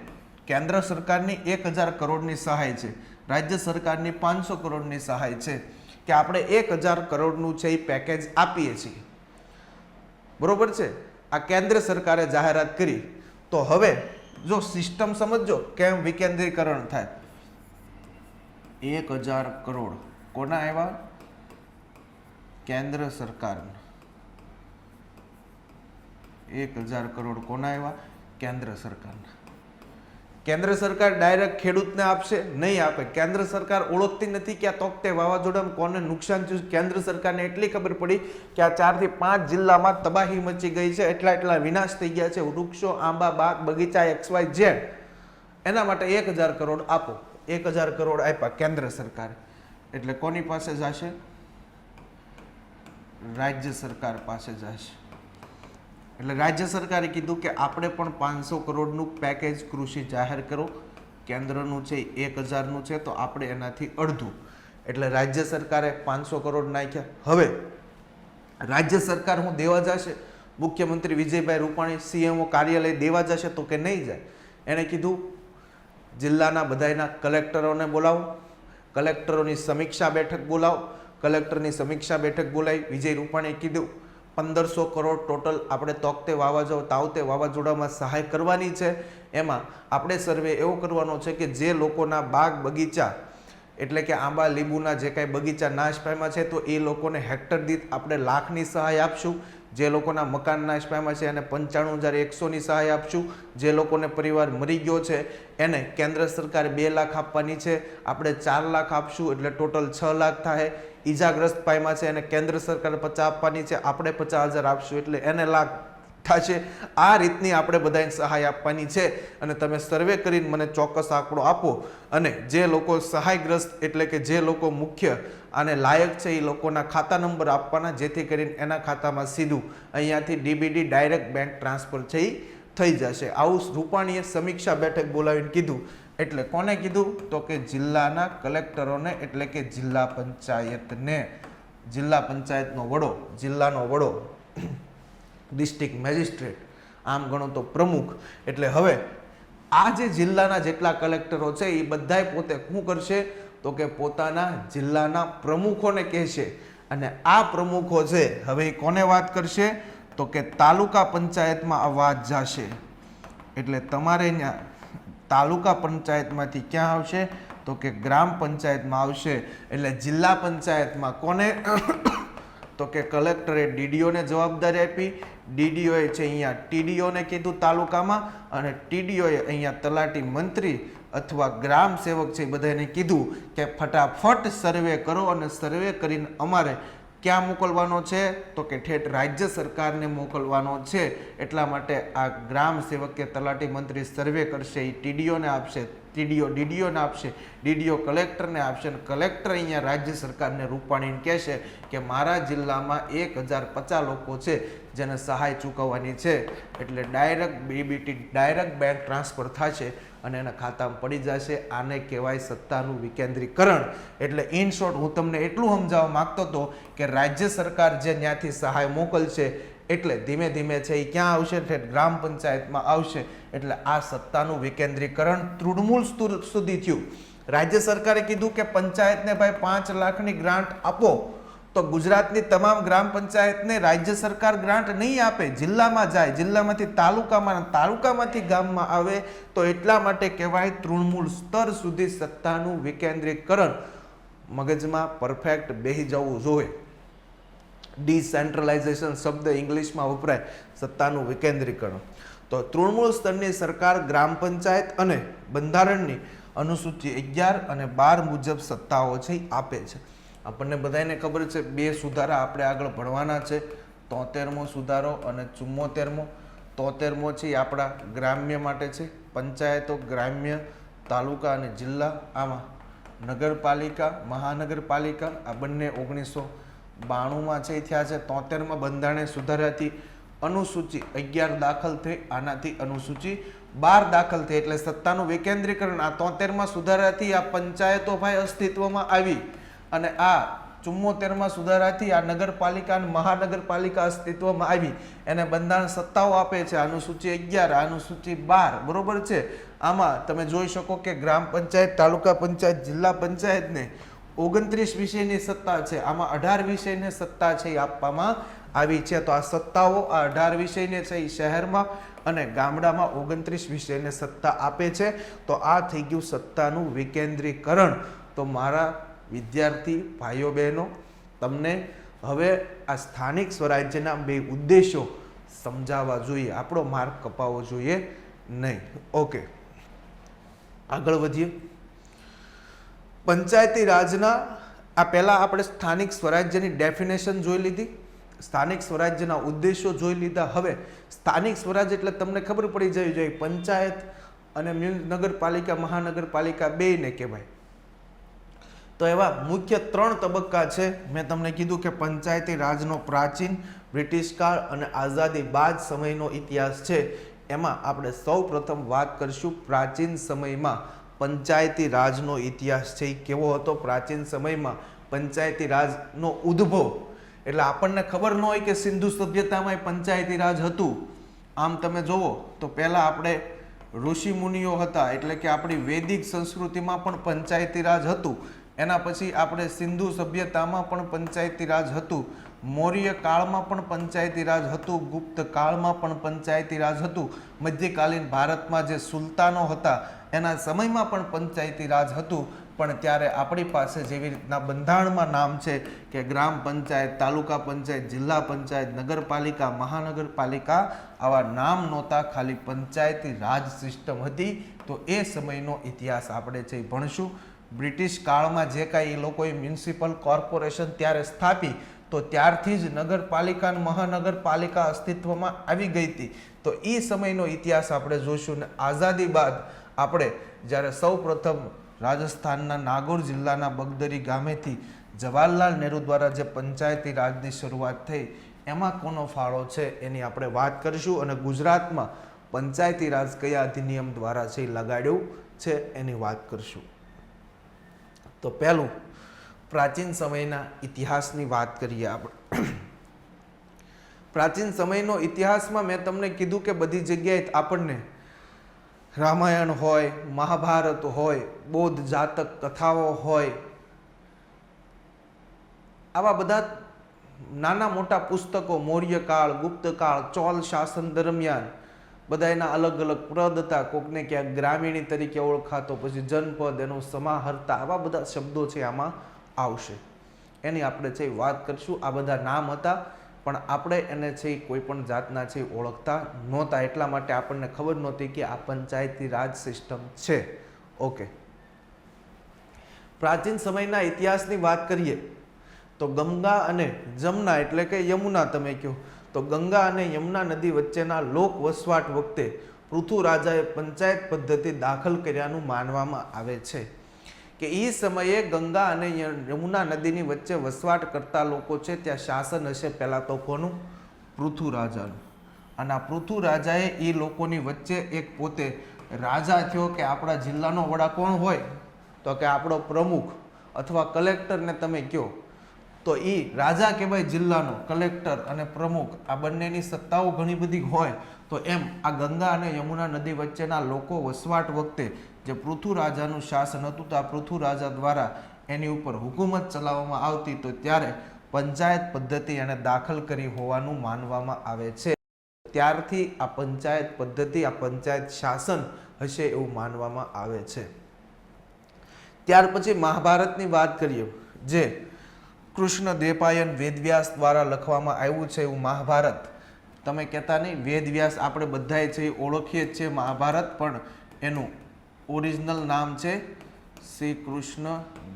કેન્દ્ર સરકારની 1000 કરોડની સહાય છે, રાજ્ય સરકારની 500 કરોડની સહાય છે, કે આપણે 1000 કરોડનું છે એ પેકેજ આપીએ છીએ. બરોબર છે? આ કેન્દ્ર સરકારે જાહેરાત કરી. તો હવે જો સિસ્ટમ સમજો કેમ વિકેન્દ્રીકરણ થાય. 1000 કરોડ કોના આવ્યા? કેન્દ્ર સરકારના. 1000 કરોડ કોના આવ્યા? કેન્દ્ર સરકારના. કેન્દ્ર સરકાર ડાયરેક્ટ ખેડૂતને આપશે? નહીં આપે. કેન્દ્ર સરકાર ઓળખતી નથી કે આ તોકતે વાવાઝોડામાં કોને નુકસાન થયું. કેન્દ્ર સરકારને એટલી ખબર પડી કે આ 4 થી 5 જિલ્લામાં તબાહી મચી ગઈ છે, એટલા વિનાશ થઈ ગયા છે, વૃક્ષો, આંબા, બાગ, બગીચા, XYZ. એના માટે 1000 કરોડ આપો. 1000 કરોડ આપ્યા કેન્દ્ર સરકારે. એટલે કોની પાસે જશે? રાજ્ય સરકાર પાસે જશે. એટલે રાજ્ય સરકારે કીધું કે આપણે પણ 500 કરોડનું પેકેજ કૃષિ જાહેર કરો. કેન્દ્રનું છે 1000નું છે તો આપણે એનાથી અડધું. એટલે રાજ્ય સરકારે 500 કરોડ નાખ્યા. હવે રાજ્ય સરકાર હું દેવા જશે? મુખ્યમંત્રી વિજયભાઈ રૂપાણી CMO કાર્યાલય દેવા જશે? તો કે નહીં જાય. એણે કીધું જિલ્લાના બધાના કલેક્ટરોને બોલાવો, કલેક્ટરોની સમીક્ષા બેઠક બોલાવો. કલેક્ટરની સમીક્ષા બેઠક બોલાવી. વિજય રૂપાણીએ કીધું 1500 કરોડ ટોટલ આપણે તાવતે વાવાઝોડામાં સહાય કરવાની છે. એમાં આપણે સર્વે એવો કરવાનો છે કે જે લોકોના બાગ બગીચા એટલે કે આંબા લીંબુના જે કાંઈ બગીચા નાશ પામ્યા છે તો એ લોકોને હેક્ટર દીઠ આપણે લાખની સહાય આપશું. જે લોકોના મકાન નાશ પામ્યા છે એને 95,100ની સહાય આપશું. જે લોકોને પરિવાર મરી ગયો છે એને કેન્દ્ર સરકારે 2 લાખ આપવાની છે, આપણે 4 લાખ આપશું, એટલે ટોટલ 6 લાખ થાય. ઈજાગ્રસ્ત પામ્યા છે એને કેન્દ્ર સરકારે 50 આપવાની છે, આપણે 50,000 આપશું, એટલે એને લાખ થશે. આ રીતની આપણે બધાને સહાય આપવાની છે અને તમે સર્વે કરીને મને ચોક્કસ આંકડો આપો. અને જે લોકો સહાયગ્રસ્ત એટલે કે જે લોકો મુખ્ય આને લાયક છે એ લોકોના ખાતા નંબર આપવાના, જેથી કરીને એના ખાતામાં સીધું અહીંયાથી ડીબીટી ડાયરેક્ટ બેંક ટ્રાન્સફર છે એ થઈ જશે. આવું રૂપાણીએ સમીક્ષા બેઠક બોલાવીને કીધું. એટલે કોને કીધું? તો કે જિલ્લાના કલેક્ટરોને, એટલે કે જિલ્લા પંચાયતને. જિલ્લા પંચાયતનો વડો, જિલ્લાનો વડો, ડિસ્ટ્રિક્ટ મેજિસ્ટ્રેટ, આમ ગણો તો પ્રમુખ. એટલે હવે આ જે જિલ્લાના જેટલા કલેક્ટરો છે એ બધાય પોતે શું કરશે? તો કે પોતાના જિલ્લાના પ્રમુખોને કહેશે. અને આ પ્રમુખો છે હવે એ કોને વાત કરશે? તો કે તાલુકા પંચાયતમાં આ વાત જશે. એટલે તમારે ત્યાં તાલુકા પંચાયતમાંથી ક્યાં આવશે? તો કે ગ્રામ પંચાયતમાં આવશે. એટલે જિલ્લા પંચાયતમાં કોને? તો કે કલેક્ટરે ડીડીઓને જવાબદારી આપી. ડીડીઓએ છે અહીંયા ટીડીઓને કીધું તાલુકામાં, અને ટીડીઓએ અહીંયા તલાટી મંત્રી અથવા ગ્રામ સેવક છે એ બધાને કીધું કે ફટાફટ સર્વે કરો, અને સર્વે કરીને અમારે ક્યાં મોકલવાનો છે? તો કે ઠેઠ રાજ્ય સરકારને મોકલવાનો છે. એટલા માટે આ ગ્રામ સેવક કે તલાટી મંત્રી સર્વે કરશે, એ ટીડીઓને આપશે, ટીડીઓ ડીડીઓને આપશે, ડીડીઓ કલેક્ટરને આપશે, અને કલેક્ટર અહીંયા રાજ્ય સરકારને રૂપાણીને કહેશે કે મારા જિલ્લામાં 1050 લોકો છે જેને સહાય ચૂકવવાની છે. એટલે direct DBT direct bank transfer થશે અને એના ખાતામાં પડી જશે. આને કહેવાય સત્તાનું વિકેન્દ્રીકરણ. એટલે ઇન શોર્ટ હું તમને એટલું સમજાવવા માંગતો હતો કે રાજ્ય સરકાર જે ત્યાંથી સહાય મોકલશે એટલે ધીમે ધીમે છે એ ક્યાં આવશે? ગ્રામ પંચાયતમાં આવશે. એટલે આ સત્તાનું વિકેન્દ્રીકરણ તૃણમૂળ સ્તર સુધી થયું. રાજ્ય સરકારે કીધું કે પંચાયતને ભાઈ 5 લાખની ગ્રાન્ટ આપો, તો ગુજરાતની તમામ ગ્રામ પંચાયતને રાજ્ય સરકાર ગ્રાન્ટ નહીં આપે, જિલ્લામાં જાય, જિલ્લામાંથી તાલુકામાં, તાલુકામાંથી ગામમાં આવે. તો એટલા માટે કહેવાય તૃણમૂળ સ્તર સુધી સત્તાનું વિકેન્દ્રીકરણ. મગજમાં પરફેક્ટ બેસી જવું જોઈએ. ડિસેન્ટ્રલાઇઝેશન શબ્દ ઇંગ્લિશમાં વપરાય, સત્તાનું વિકેન્દ્રીકરણ. તો તૃણમૂળ સ્તરની સરકાર ગ્રામ પંચાયત અને બંધારણની અનુસૂચિ 11 અને 12 મુજબ સત્તાઓ છે આપે છે. આપણને બધાને ખબર છે 2 સુધારા આપણે આગળ ભણવાના છે, 73મો સુધારો અને 74મો. 73મો છે એ આપણા ગ્રામ્ય માટે છે. પંચાયતો ગ્રામ્ય, તાલુકા અને જિલ્લા, આમાં નગરપાલિકા, મહાનગરપાલિકા આ બંને 1992માં છે થયા છે. 73માં બંધારણીય સુધારાથી અનુસૂચિ 11 દાખલ થઈ, આનાથી અનુસૂચિ 12 દાખલ થઈ. એટલે સત્તાનું વિકેન્દ્રીકરણ આ 73માં સુધારાથી આ પંચાયતો ભાઈ અસ્તિત્વમાં આવી, અને આ 74માં સુધારાથી આ નગરપાલિકા અને મહાનગરપાલિકા અસ્તિત્વમાં આવી. એને બંધારણ સત્તાઓ આપે છે. અનુસૂચિ 11, અનુસૂચિ 12, બરોબર છે. આમાં તમે જોઈ શકો કે ગ્રામ પંચાયત, તાલુકા પંચાયત, જિલ્લા પંચાયતને 29 વિષયની સત્તા છે. આમાં 18 વિષયની સત્તા છે એ આપવામાં આવી છે. તો આ સત્તાઓ આ 18 વિષયને છે એ શહેરમાં અને ગામડામાં 29 વિષયને સત્તા આપે છે. તો આ થઈ ગયું સત્તાનું વિકેન્દ્રીકરણ. તો મારા વિદ્યાર્થી ભાઈઓ બહેનો, તમને હવે આ સ્થાનિક સ્વરાજ્યના 2 ઉદ્દેશો સમજાવવા જોઈએ, આપણો માર્ક કપાવવો જોઈએ નહીં. ઓકે, આગળ વધીએ. પંચાયતી રાજના આ પહેલાં આપણે સ્થાનિક સ્વરાજ્યની ડેફિનેશન જોઈ લીધી, સ્થાનિક સ્વરાજ્યના ઉદ્દેશો જોઈ લીધા. હવે સ્થાનિક સ્વરાજ એટલે તમને ખબર પડી જવી જોઈએ પંચાયત અને નગરપાલિકા, મહાનગરપાલિકા બેયને કહેવાય. તો એવા મુખ્ય 3 તબક્કા છે. મેં તમને કીધું કે પંચાયતી રાજનો પ્રાચીન, બ્રિટિશ કાળ અને આઝાદી બાદ સમયનો ઇતિહાસ છે. એમાં આપણે સૌ પ્રથમ વાત કરીશું પ્રાચીન સમયમાં પંચાયતી રાજનો ઇતિહાસ છે એ કેવો હતો. પ્રાચીન સમયમાં પંચાયતી રાજનો ઉદ્ભવ એટલે આપણને ખબર ન હોય કે સિંધુ સભ્યતામાં પંચાયતી રાજ હતું. આમ તમે જુઓ તો પહેલાં આપણે ઋષિ મુનિઓ હતા, એટલે કે આપણી વૈદિક સંસ્કૃતિમાં પણ પંચાયતી રાજ હતું. એના પછી આપણે સિંધુ સભ્યતામાં પણ પંચાયતી રાજ હતું, મૌર્ય કાળમાં પણ પંચાયતી રાજ હતું, ગુપ્ત કાળમાં પણ પંચાયતી રાજ હતું, મધ્યકાલીન ભારતમાં જે સુલતાનો હતા એના સમયમાં પણ પંચાયતી રાજ હતું. પણ ત્યારે આપણી પાસે જેવી રીતના બંધારણમાં નામ છે કે ગ્રામ પંચાયત, તાલુકા પંચાયત, જિલ્લા પંચાયત, નગરપાલિકા, મહાનગરપાલિકા, આવા નામ નહોતા, ખાલી પંચાયતી રાજ સિસ્ટમ હતી. તો એ સમયનો ઇતિહાસ આપણે છે ભણશું. બ્રિટિશ કાળમાં જે કાંઈ એ લોકોએ મ્યુનિસિપલ કોર્પોરેશન ત્યારે સ્થાપી, તો ત્યારથી જ નગરપાલિકા અને મહાનગરપાલિકા અસ્તિત્વમાં આવી ગઈ હતી. તો એ સમયનો ઇતિહાસ આપણે જોઈશું. ને આઝાદી બાદ આપણે જ્યારે સૌ પ્રથમ રાજસ્થાનના નાગોર જિલ્લાના બગદરી ગામેથી જવાહરલાલ નહેરુ દ્વારા જે પંચાયતી રાજની શરૂઆત થઈ, એમાં કોનો ફાળો છે એની આપણે વાત કરીશું. અને ગુજરાતમાં પંચાયતી રાજ કયા અધિનિયમ દ્વારા છે લગાડ્યું છે એની વાત કરીશું. તો પહેલું પ્રાચીન સમયના ઇતિહાસની વાત કરીએ આપણે. પ્રાચીન સમયનો ઇતિહાસમાં મેં તમને કીધું કે બધી જગ્યાએ આપણને રામાયણ હોય, મહાભારત હોય, બૌદ્ધ જાતક કથાઓ હોય, આવા બધા નાના મોટા પુસ્તકો, મૌર્યકાળ, ગુપ્તકાળ, ચોલ શાસન દરમિયાન બધા એના અલગ અલગ પદ હતા. કોકને ક્યાંક ગ્રામીણી તરીકે ઓળખાતો, પછી જનપદ, એનું સમાહર્તા, આવા બધા શબ્દો છે આમાં આવશે. એની આપણે છે વાત કરીશું. આ બધા નામ હતા, પણ આપણે એને છે કોઈ પણ જાતના છે ઓળખતા નહોતા, એટલા માટે આપણને ખબર નહોતી કે આ પંચાયતી રાજ સિસ્ટમ છે. ઓકે, પ્રાચીન સમયના ઇતિહાસની વાત કરીએ તો ગંગા અને જમના એટલે કે યમુના તમે કહો, તો ગંગા અને યમુના નદી વચ્ચેના લોક વસવાટ વખતે પૃથુ રાજાએ પંચાયત પદ્ધતિ દાખલ કર્યાનું માનવામાં આવે છે. કે એ સમયે ગંગા અને યમુના નદીની વચ્ચે વસવાટ કરતા લોકો છે, ત્યાં શાસન હશે પહેલાં તો કોનું? પૃથુ રાજાનું. અને આ પૃથુ રાજાએ એ લોકોની વચ્ચે એક પોતે રાજા થયો. કે આપણા જિલ્લાનો વડા કોણ હોય? તો કે આપણો પ્રમુખ અથવા કલેક્ટરને તમે કહો તો એ રાજા કહેવાય. જિલ્લાનો કલેક્ટર અને પ્રમુખ આ બંનેની સત્તાઓ ઘણી બધી હોય. તો એમ આ ગંગા અને યમુના નદી વચ્ચેના લોકો વસવાટ વખતે જે પૃથુ રાજાનું શાસન હતું, તો આ પૃથુ રાજા દ્વારા એની ઉપર હુકુમત ચલાવવામાં આવતી. તો ત્યારે પંચાયત પદ્ધતિ એને દાખલ કરી હોવાનું માનવામાં આવે છે. ત્યારથી આ પંચાયત પદ્ધતિ, આ પંચાયત શાસન હશે એવું માનવામાં આવે છે. ત્યાર પછી મહાભારતની વાત કરીએ, જે કૃષ્ણ દ્વૈપાયન વેદવ્યાસ દ્વારા લખવામાં આવ્યું છે એવું મહાભારત. તમે કહેતા નહીં વેદવ્યાસ, આપણે બધાએ છે ઓળખીએ જ છીએ મહાભારત, પણ એનું ઓરિજિનલ નામ છે શ્રી કૃષ્ણ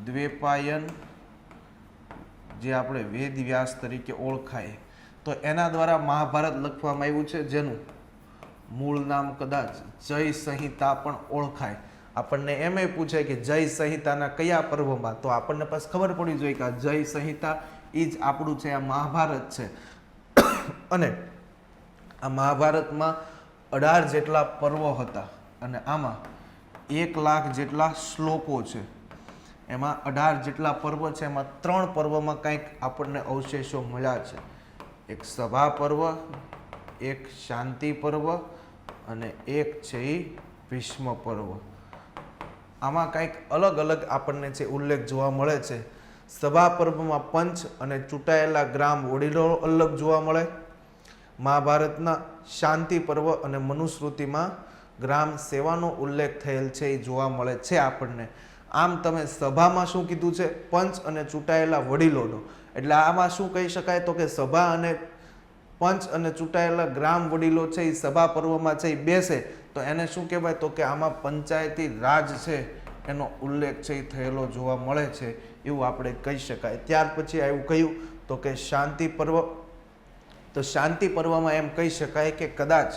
દ્વૈપાયન, જે આપણે વેદવ્યાસ તરીકે ઓળખાય. તો એના દ્વારા મહાભારત લખવામાં આવ્યું છે, જેનું મૂળ નામ કદાચ જય સંહિતા પણ ઓળખાય. આપણને એમ પૂછે કે જય સંહિતાના કયા પર્વમાં, તો આપણને પાસ ખબર પડી જોઈએ કે આ જય સંહિતા એ જ આપણું છે, આ મહાભારત છે. અને આ મહાભારતમાં 18 જેટલા પર્વો હતા, અને આમાં 1 લાખ જેટલા શ્લોકો છે. એમાં 18 જેટલા પર્વ છે, એમાં 3 પર્વમાં કંઈક આપણને અવશેષો મળ્યા છે. એક સભા પર્વ, એક શાંતિ પર્વ, અને એક છે એ ભીષ્મ પર્વ. આમાં કંઈક અલગ અલગ આપણને છે ઉલ્લેખ જોવા મળે છે. સભા પર્વમાં પંચ અને ચૂંટાયેલા ગ્રામ વડીલો અલગ જોવા મળે. મહાભારતના શાંતિ પર્વ અને મનુસ્મૃતિમાં ગ્રામ સેવાનો ઉલ્લેખ થયેલ છે એ જોવા મળે છે આપણને. આમ તમે સભામાં શું કીધું છે? પંચ અને ચૂંટાયેલા વડીલોનો. એટલે આમાં શું કહી શકાય? તો કે સભા અને પંચ અને ચૂંટાયેલા ગ્રામ વડીલો છે એ સભા પર્વમાં છે એ બેસે, તો એને શું કહેવાય? તો કે આમાં પંચાયતી રાજ છે એનો ઉલ્લેખ છે એ થયેલો જોવા મળે છે, એવું આપણે કહી શકાય. ત્યાર પછી આવ્યું કયું? તો કે શાંતિ પર્વ. તો શાંતિ પર્વમાં એમ કહી શકાય કે કદાચ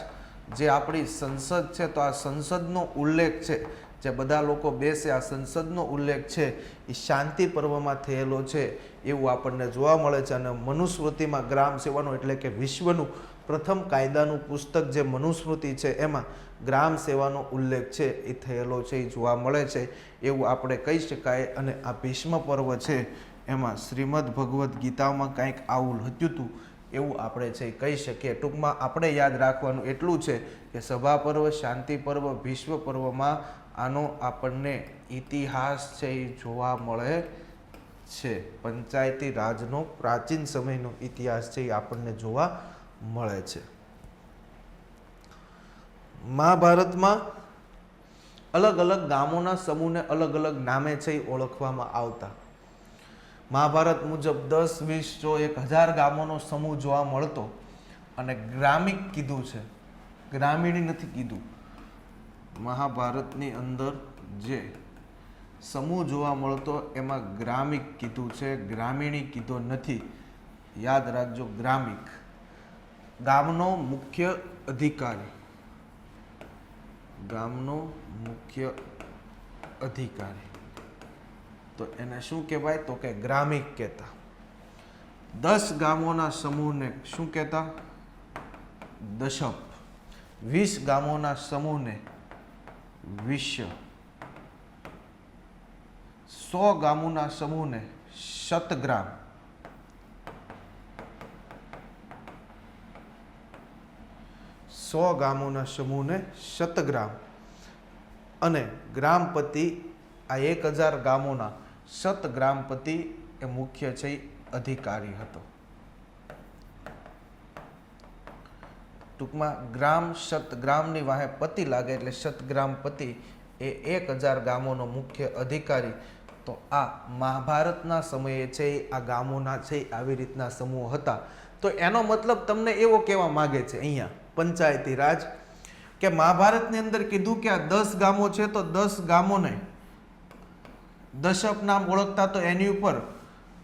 જે આપણી સંસદ છે, તો આ સંસદનો ઉલ્લેખ છે, જે બધા લોકો બેસે, આ સંસદનો ઉલ્લેખ છે એ શાંતિ પર્વમાં થયેલો છે એવું આપણને જોવા મળે છે. અને મનુસ્મૃતિમાં ગ્રામ સેવાનો એટલે કે વિશ્વનું પ્રથમ કાયદાનું પુસ્તક જે મનુસ્મૃતિ છે, એમાં ગ્રામ સેવાનો ઉલ્લેખ છે એ થયેલો છે એ જોવા મળે છે એવું આપણે કહી શકાય. અને આ ભીષ્મ પર્વ છે એમાં શ્રીમદ ભગવદ્ ગીતામાં કંઈક આવું લખ્યું હતું એવું આપણે છે કહી શકીએ. ટૂંકમાં આપણે યાદ રાખવાનું એટલું છે કે સભા પર્વ, શાંતિ પર્વ, ભીષ્મ પર્વમાં આનો આપણને ઇતિહાસ છે એ જોવા મળે છે. પંચાયતી રાજનો પ્રાચીન સમયનો ઇતિહાસ છે એ આપણને જોવા મળે છે. મહાભારતમાં અલગ અલગ ગામોના સમૂહને અલગ અલગ નામે છે એ ઓળખવામાં આવતા. મહાભારત મુજબ 10, 20, જો 1000 ગામોનો સમૂહ જોવા મળતો અને ગ્રામિક કીધું છે, ગ્રામીણી નથી કીધું. મહાભારતની અંદર જે સમૂહ જોવા મળતો એમાં ગ્રામિક કીધું છે, ગ્રામીણી કીધો નથી. યાદ રાખજો, ગ્રામિક. ગામનો મુખ્ય અધિકારી, ગામનો મુખ્ય અધિકારી, તો એને શું કહેવાય? તો કે ગ્રામિક કહેતા. 10 ગામોના સમૂહને શું કહેતા? દશપ. 20 ગામોના સમૂહને વિશ્ય. 100 ગામોના સમૂહને શતગ્રામ. 100 ગામોના સમૂહને શતગ્રામ. અને ગ્રામપતિ, આ 1000 ગામોના શતગ્રામપતિ એ મુખ્ય છે અધિકારી હતો. ટૂંકમાં ગ્રામ શતગ્રામની વાહે પતિ લાગે એટલે શતગ્રામપતિ એ 1000 ગામોનો મુખ્ય અધિકારી. તો આ મહાભારતના સમયે છે આ ગામોના છે આવી રીતના સમૂહ હતા. તો એનો મતલબ તમને એવો કહેવા માગે છે અહીંયા પંચાયતી રાજ કે મહાભારતની અંદર કીધું કે આ 10 ગામો છે તો 10 ગામોને દશક નામ ઓળખતા. તો એની ઉપર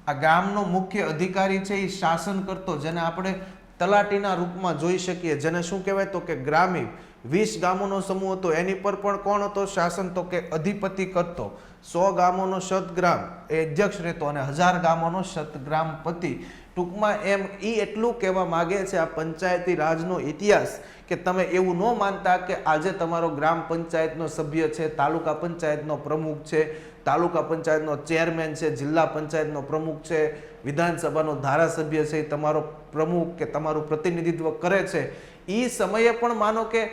આ ગામનો મુખ્ય અધિકારી છે એ શાસન કરતો, જેને આપણે તલાટીના રૂપમાં જોઈ શકીએ, જેને શું કહેવાય? તો કે ગ્રામી. 20 ગામોનો સમૂહ હતો, એની પર પણ કોણ હતો શાસન? તો કે અધિપતિ કરતો. 100 ગામોનો શતગ્રામ એ અધ્યક્ષ રહેતો અને 1000 ગામોનો શતગ્રામપતિ. ટૂંકમાં એમ એટલું કહેવા માગે છે આ પંચાયતી રાજનો ઇતિહાસ કે તમે એવું ન માનતા કે આજે તમારો ગ્રામ પંચાયતનો સભ્ય છે, તાલુકા પંચાયતનો પ્રમુખ છે, તાલુકા પંચાયતનો ચેરમેન છે, જિલ્લા પંચાયતનો પ્રમુખ છે, વિધાનસભાનો ધારાસભ્ય છે, તમારો પ્રમુખ કે તમારું પ્રતિનિધિત્વ કરે છે. એ સમયે પણ માનો કે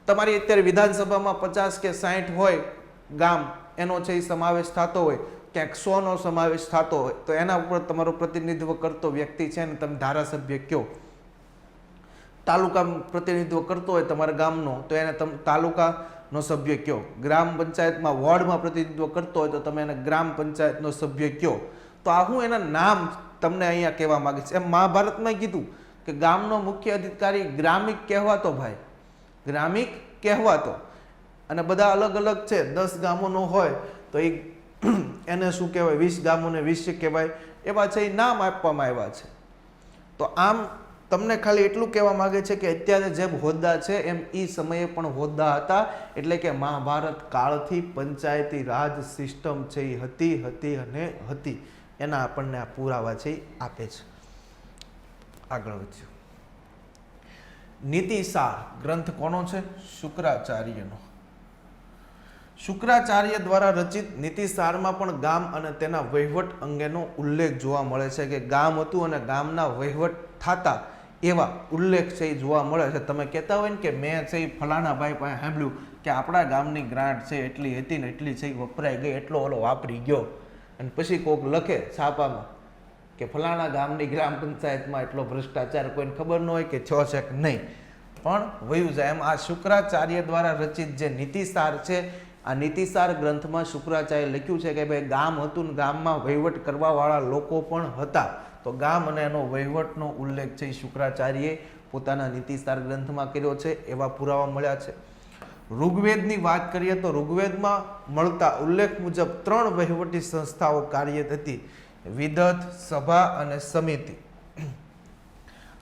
તમારી અત્યારે વિધાનસભામાં 50 કે 60 હોય ગામ, એનો છે એ સમાવેશ થતો હોય, ક્યાંક 100નો સમાવેશ થતો હોય, તો એના ઉપર તમારું પ્રતિનિધિત્વ કરતો વ્યક્તિ છે ને તમે ધારાસભ્ય કયો. તાલુકા પ્રતિનિધિત્વ કરતો હોય તમારા ગામનો તો એને તમે તાલુકાનો સભ્ય કયો. ગ્રામ પંચાયતમાં વોર્ડમાં પ્રતિનિધિત્વ કરતો હોય તો તમે એને ગ્રામ પંચાયતનો સભ્ય કયો. તો આ હું એના નામ તમને અહીંયા કહેવા માંગે છે. એમ મહાભારતમાં કીધું કે ગામનો મુખ્ય અધિકારી ગ્રામિક કહેવાતો. ભાઈ ગ્રામિક કહેવાતો. અને બધા અલગ અલગ છે. 10 ગામોનો હોય તો એને શું કહેવાય? 20 ગામોને વિશ્ય કહેવાય. એવા છે એ નામ આપવામાં આવ્યા છે. તો આમ તમને ખાલી એટલું કહેવા માંગે છે કે અત્યારે જેમ હોદ્દા છે એમ એ સમયે પણ હોદ્દા હતા. એટલે કે મહાભારત કાળથી પંચાયતી રાજ સિસ્ટમ છે એ હતી અને હતી. એના આપણને આ પુરાવા છે એ આપે છે. આગળ વધ્યું. નીતિસાર ગ્રંથ કોનો છે? શુક્રાચાર્યનો. શુક્રાચાર્ય દ્વારા રચિત નીતિસારમાં પણ ગામ અને તેના વહીવટ અંગેનો ઉલ્લેખ જોવા મળે છે કે ગામ હતું અને ગામના વહીવટ થતા એવા ઉલ્લેખ છે એ જોવા મળે છે. તમે કહેતા હોય ને કે મેં છે એ ફલાણા ભાઈ પાસે સાંભળ્યું કે આપણા ગામની ગ્રાન્ટ છે એટલી હતી ને એટલી છે વપરાઈ ગઈ, એટલો ઓલો વાપરી ગયો, અને પછી કોઈક લખે છાપામાં કે ફલાણા ગામની ગ્રામ પંચાયતમાં એટલો ભ્રષ્ટાચાર, કોઈને ખબર ન હોય કે છો છે કે નહીં, પણ વયું જાય. એમ આ શુક્રાચાર્ય દ્વારા રચિત જે નીતિસાર છે, આ નીતિસાર ગ્રંથમાં શુક્રાચાર્ય લખ્યું છે કે ભાઈ ગામ હતું ને ગામમાં વહીવટ કરવાવાળા લોકો પણ હતા. તો ગામ અને એનો વહીવટનો ઉલ્લેખ છે શુક્રાચાર્યએ પોતાના નીતિસાર ગ્રંથમાં કર્યો છે. એવા પુરાવા મળ્યા છે. ઋગ્વેદની વાત કરીએ તો ઋગ્વેદમાં મળતા ઉલ્લેખ મુજબ 3 વહીવટી સંસ્થાઓ કાર્યરત હતી: વિદત, સભા અને સમિતિ.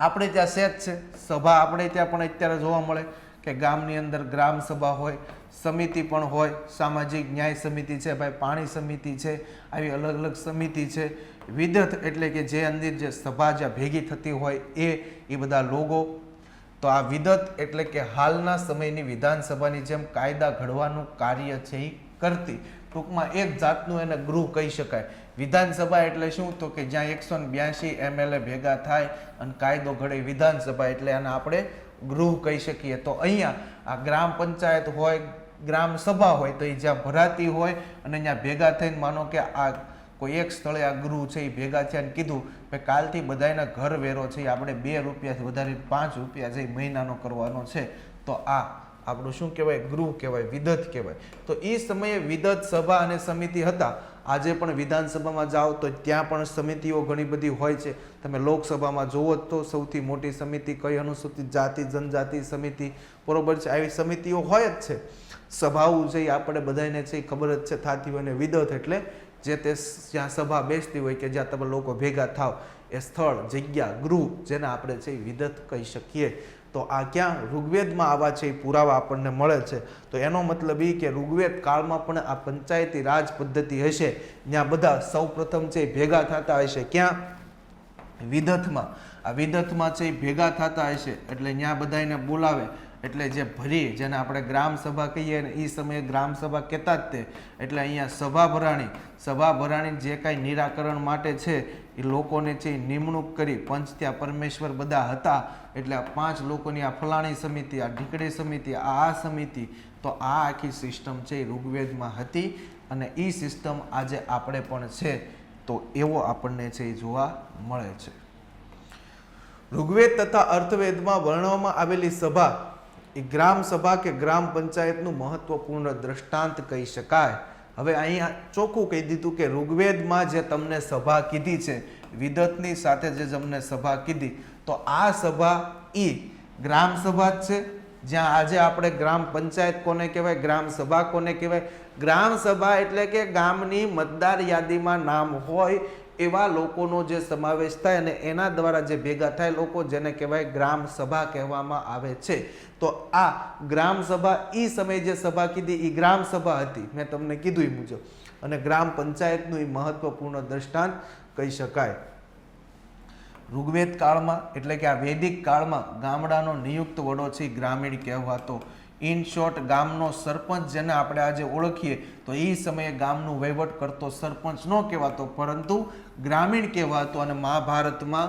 આપણે ત્યાં સેજ છે સભા, આપણે ત્યાં પણ અત્યારે જોવા મળે કે ગામની અંદર ગ્રામ સભા હોય, સમિતિ પણ હોય, સામાજિક ન્યાય સમિતિ છે, ભાઈ પાણી સમિતિ છે, આવી અલગ અલગ સમિતિ છે. વિદત એટલે કે જે અંદર જે સભા જ્યાં ભેગી થતી હોય એ બધા લોકો. તો આ વિદત એટલે કે હાલના સમયની વિધાનસભાની જેમ કાયદા ઘડવાનું કાર્ય છે એ કરતી. ટૂંકમાં એક જાતનું એને ગૃહ કહી શકાય. વિધાનસભા એટલે શું? તો કે જ્યાં 182 MLA ભેગા થાય અને કાયદો ઘડે વિધાનસભા, એટલે એને આપણે ગૃહ કહી શકીએ. તો અહીંયા આ ગ્રામ પંચાયત હોય, ગ્રામ સભા હોય, તો એ જ્યાં ભરાતી હોય અને ત્યાં ભેગા થઈને માનો કે આ કોઈ એક સ્થળે આ ગૃહ છે એ ભેગા થયા અને કીધું કે કાલથી બધાના ઘર વેરો છે આપણે 2 રૂપિયાથી વધારે 5 રૂપિયા છે મહિનાનો કરવાનો છે. તો આ આપણું શું કહેવાય, ગૃહ કહેવાય, વિદત કહેવાય. તો એ સમયે વિદત સભા અને સમિતિ હતા. આજે પણ વિધાનસભામાં જાઓ તો ત્યાં પણ સમિતિઓ ઘણી બધી હોય છે. તમે લોકસભામાં જોવો તો સૌથી મોટી સમિતિ કઈ, અનુસૂચિત જાતિ જનજાતિ સમિતિ, બરોબર છે, આવી સમિતિઓ હોય જ છે. સભાઓ છે આપણે બધાને છે ખબર જ છે થતી હોય. અને વિદત એટલે જે તે જ્યાં સભા બેસતી હોય કે જ્યાં તમે લોકો ભેગા થાવ એ સ્થળ, જગ્યા, ગૃહ, જેને આપણે છે વિદત કહી શકીએ. તો આ ક્યાં ઋગ્વેદમાં આવા છે પુરાવા આપણને મળે છે. તો એનો મતલબ એ કે ઋગ્વેદ કાળમાં પણ આ પંચાયતી રાજ પદ્ધતિ હશે. ત્યાં બધા સૌ પ્રથમ છે ભેગા થતા હશે. ક્યાં? વિદતમાં. આ વિદતમાં છે ભેગા થતા હશે એટલે ત્યાં બધાને બોલાવે. એટલે જે ભરી, જેને આપણે ગ્રામ સભા કહીએ ને એ સમયે ગ્રામ સભા કહેતા જ તે. એટલે અહીંયા સભા ભરાણી જે કાંઈ નિરાકરણ માટે છે એ લોકોને છે નિમણૂક કરી. પંચ ત્યાં પરમેશ્વર બધા હતા એટલે આ 5 લોકોની આ ફલાણી સમિતિ, આ ઢીકડી સમિતિ, આ સમિતિ. તો આ આખી સિસ્ટમ છે ઋગ્વેદમાં હતી અને એ સિસ્ટમ આજે આપણે પણ છે. તો એવો આપણને છે એ જોવા મળે છે. ઋગ્વેદ તથા અર્થવેદમાં વર્ણવવામાં આવેલી સભા એ ગ્રામ સભા કે ગ્રામ પંચાયતનું મહત્વપૂર્ણ દ્રષ્ટાંત કહી શકાય. હવે અહીંયા ચોખ્ખું કહી દીધું કે ઋગ્વેદમાં જે તમને સભા કીધી છે, વિદતની સાથે જે તમને સભા કીધી, તો આ સભા એ ગ્રામ સભા જ છે. જ્યાં આજે આપણે ગ્રામ પંચાયત કોને કહેવાય, ગ્રામ સભા કોને કહેવાય? ગ્રામ સભા એટલે કે ગામની મતદાર યાદીમાં નામ હોય એવા લોકોનો જે સમાવેશ થાય અને એના દ્વારા જે ભેગા થાય લોકો, જેને કહેવાય ગ્રામ સભા કહેવામાં આવે છે. તો આ ગ્રામ સભા એ સમયે જે સભા કીધી એ ગ્રામ સભા હતી, મેં તમને કીધું એ મુજબ. અને ગ્રામ પંચાયતનું એ મહત્વપૂર્ણ દ્રષ્ટાંત કહી શકાય. ઋગ્વેદ કાળમાં એટલે કે આ વૈદિક કાળમાં ગામડાનો નિયુક્ત વડો છે ગ્રામીણ કહેવાતો. ઇન શોર્ટ, ગામનો સરપંચ જેને આપણે આજે ઓળખીએ તો એ સમયે ગામનું વહીવટ કરતો સરપંચ ન કહેવાતો પરંતુ ગ્રામીણ કહેવાતો. અને મહાભારતમાં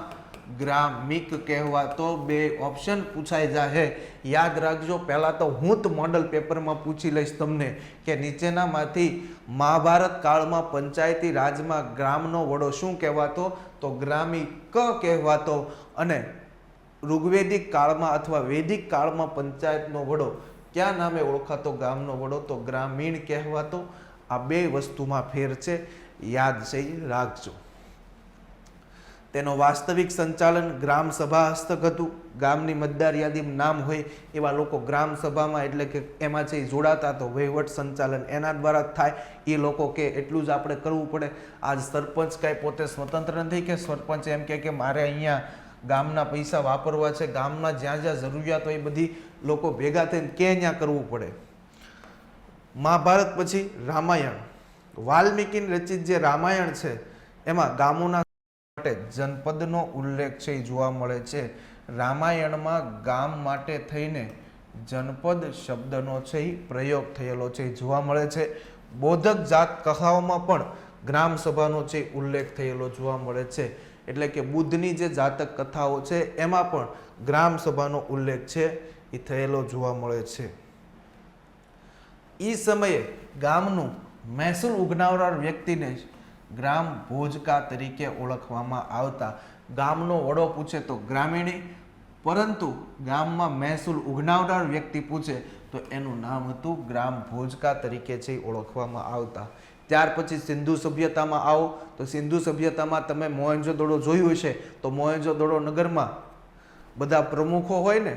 ગ્રામિક કહેવાતો. 2 ઓપ્શન પૂછાઈ જાય, યાદ રાખજો. પહેલા તો હું જ મોડલ પેપરમાં પૂછી લઈશ તમને કે નીચેનામાંથી મહાભારત કાળમાં પંચાયતી રાજમાં ગ્રામનો વડો શું કહેવાતો? તો ગ્રામિક કહેવાતો. અને ઋગ્વેદિક કાળમાં અથવા વૈદિક કાળમાં પંચાયતનો વડો ક્યાં નામે ઓળખાતો? ગામનો વડો તો ગ્રામીણ કહેવાતો. આ 2 વસ્તુમાં ફેર છે, યાદ છે રાખજો. તેનો વાસ્તવિક સંચાલન ગ્રામ સભા હસ્તક હતું. ગામની મતદાર યાદીમાં નામ હોય એવા લોકો ગ્રામ સભામાં એટલે કે એમાં છે જોડાતા. તો વહીવટ સંચાલન એના દ્વારા જ થાય. એ લોકો કે એટલું જ આપણે કરવું પડે. આજ સરપંચ કાંઈ પોતે સ્વતંત્ર નથી કે સરપંચ એમ કે મારે અહીંયા ગામના પૈસા વાપરવા છે, ગામના જ્યાં જ્યાં જરૂરિયાત હોય એ બધી લોકો ભેગા થઈને કે ત્યાં કરવું પડે. મહાભારત પછી રામાયણ. વાલ્મીકિની રચિત જે રામાયણ છે એમાં ગામોના માટે જનપદનો ઉલ્લેખ છે એ જોવા મળે છે. રામાયણમાં ગામ માટે થઈને જનપદ શબ્દનો છે એ પ્રયોગ થયેલો છે એ જોવા મળે છે. બોધક જાત કથાઓમાં પણ ગ્રામ સભાનો છે ઉલ્લેખ થયેલો જોવા મળે છે. એટલે કે બુદ્ધની જે જાતક કથાઓ છે એમાં પણ ગ્રામ સભાનો ઉલ્લેખ છે એ થયેલો જોવા મળે છે. એ સમયે ગામનું મહેસૂલ ઉઘરાવનાર વ્યક્તિને ગ્રામ ભોજકા તરીકે ઓળખવામાં આવતા. ગામનો વડો પૂછે તો ગ્રામીણી, પરંતુ ગામમાં મહેસૂલ ઉઘરાવનાર વ્યક્તિ પૂછે તો એનું નામ હતું ગ્રામ ભોજકા તરીકે છે ઓળખવામાં આવતા. ત્યાર પછી સિંધુ સભ્યતામાં આવો તો સિંધુ સભ્યતામાં તમે મોહેંજો-દડો જોયું હશે. તો મોહેંજો-દડો નગરમાં બધા પ્રમુખો હોય ને,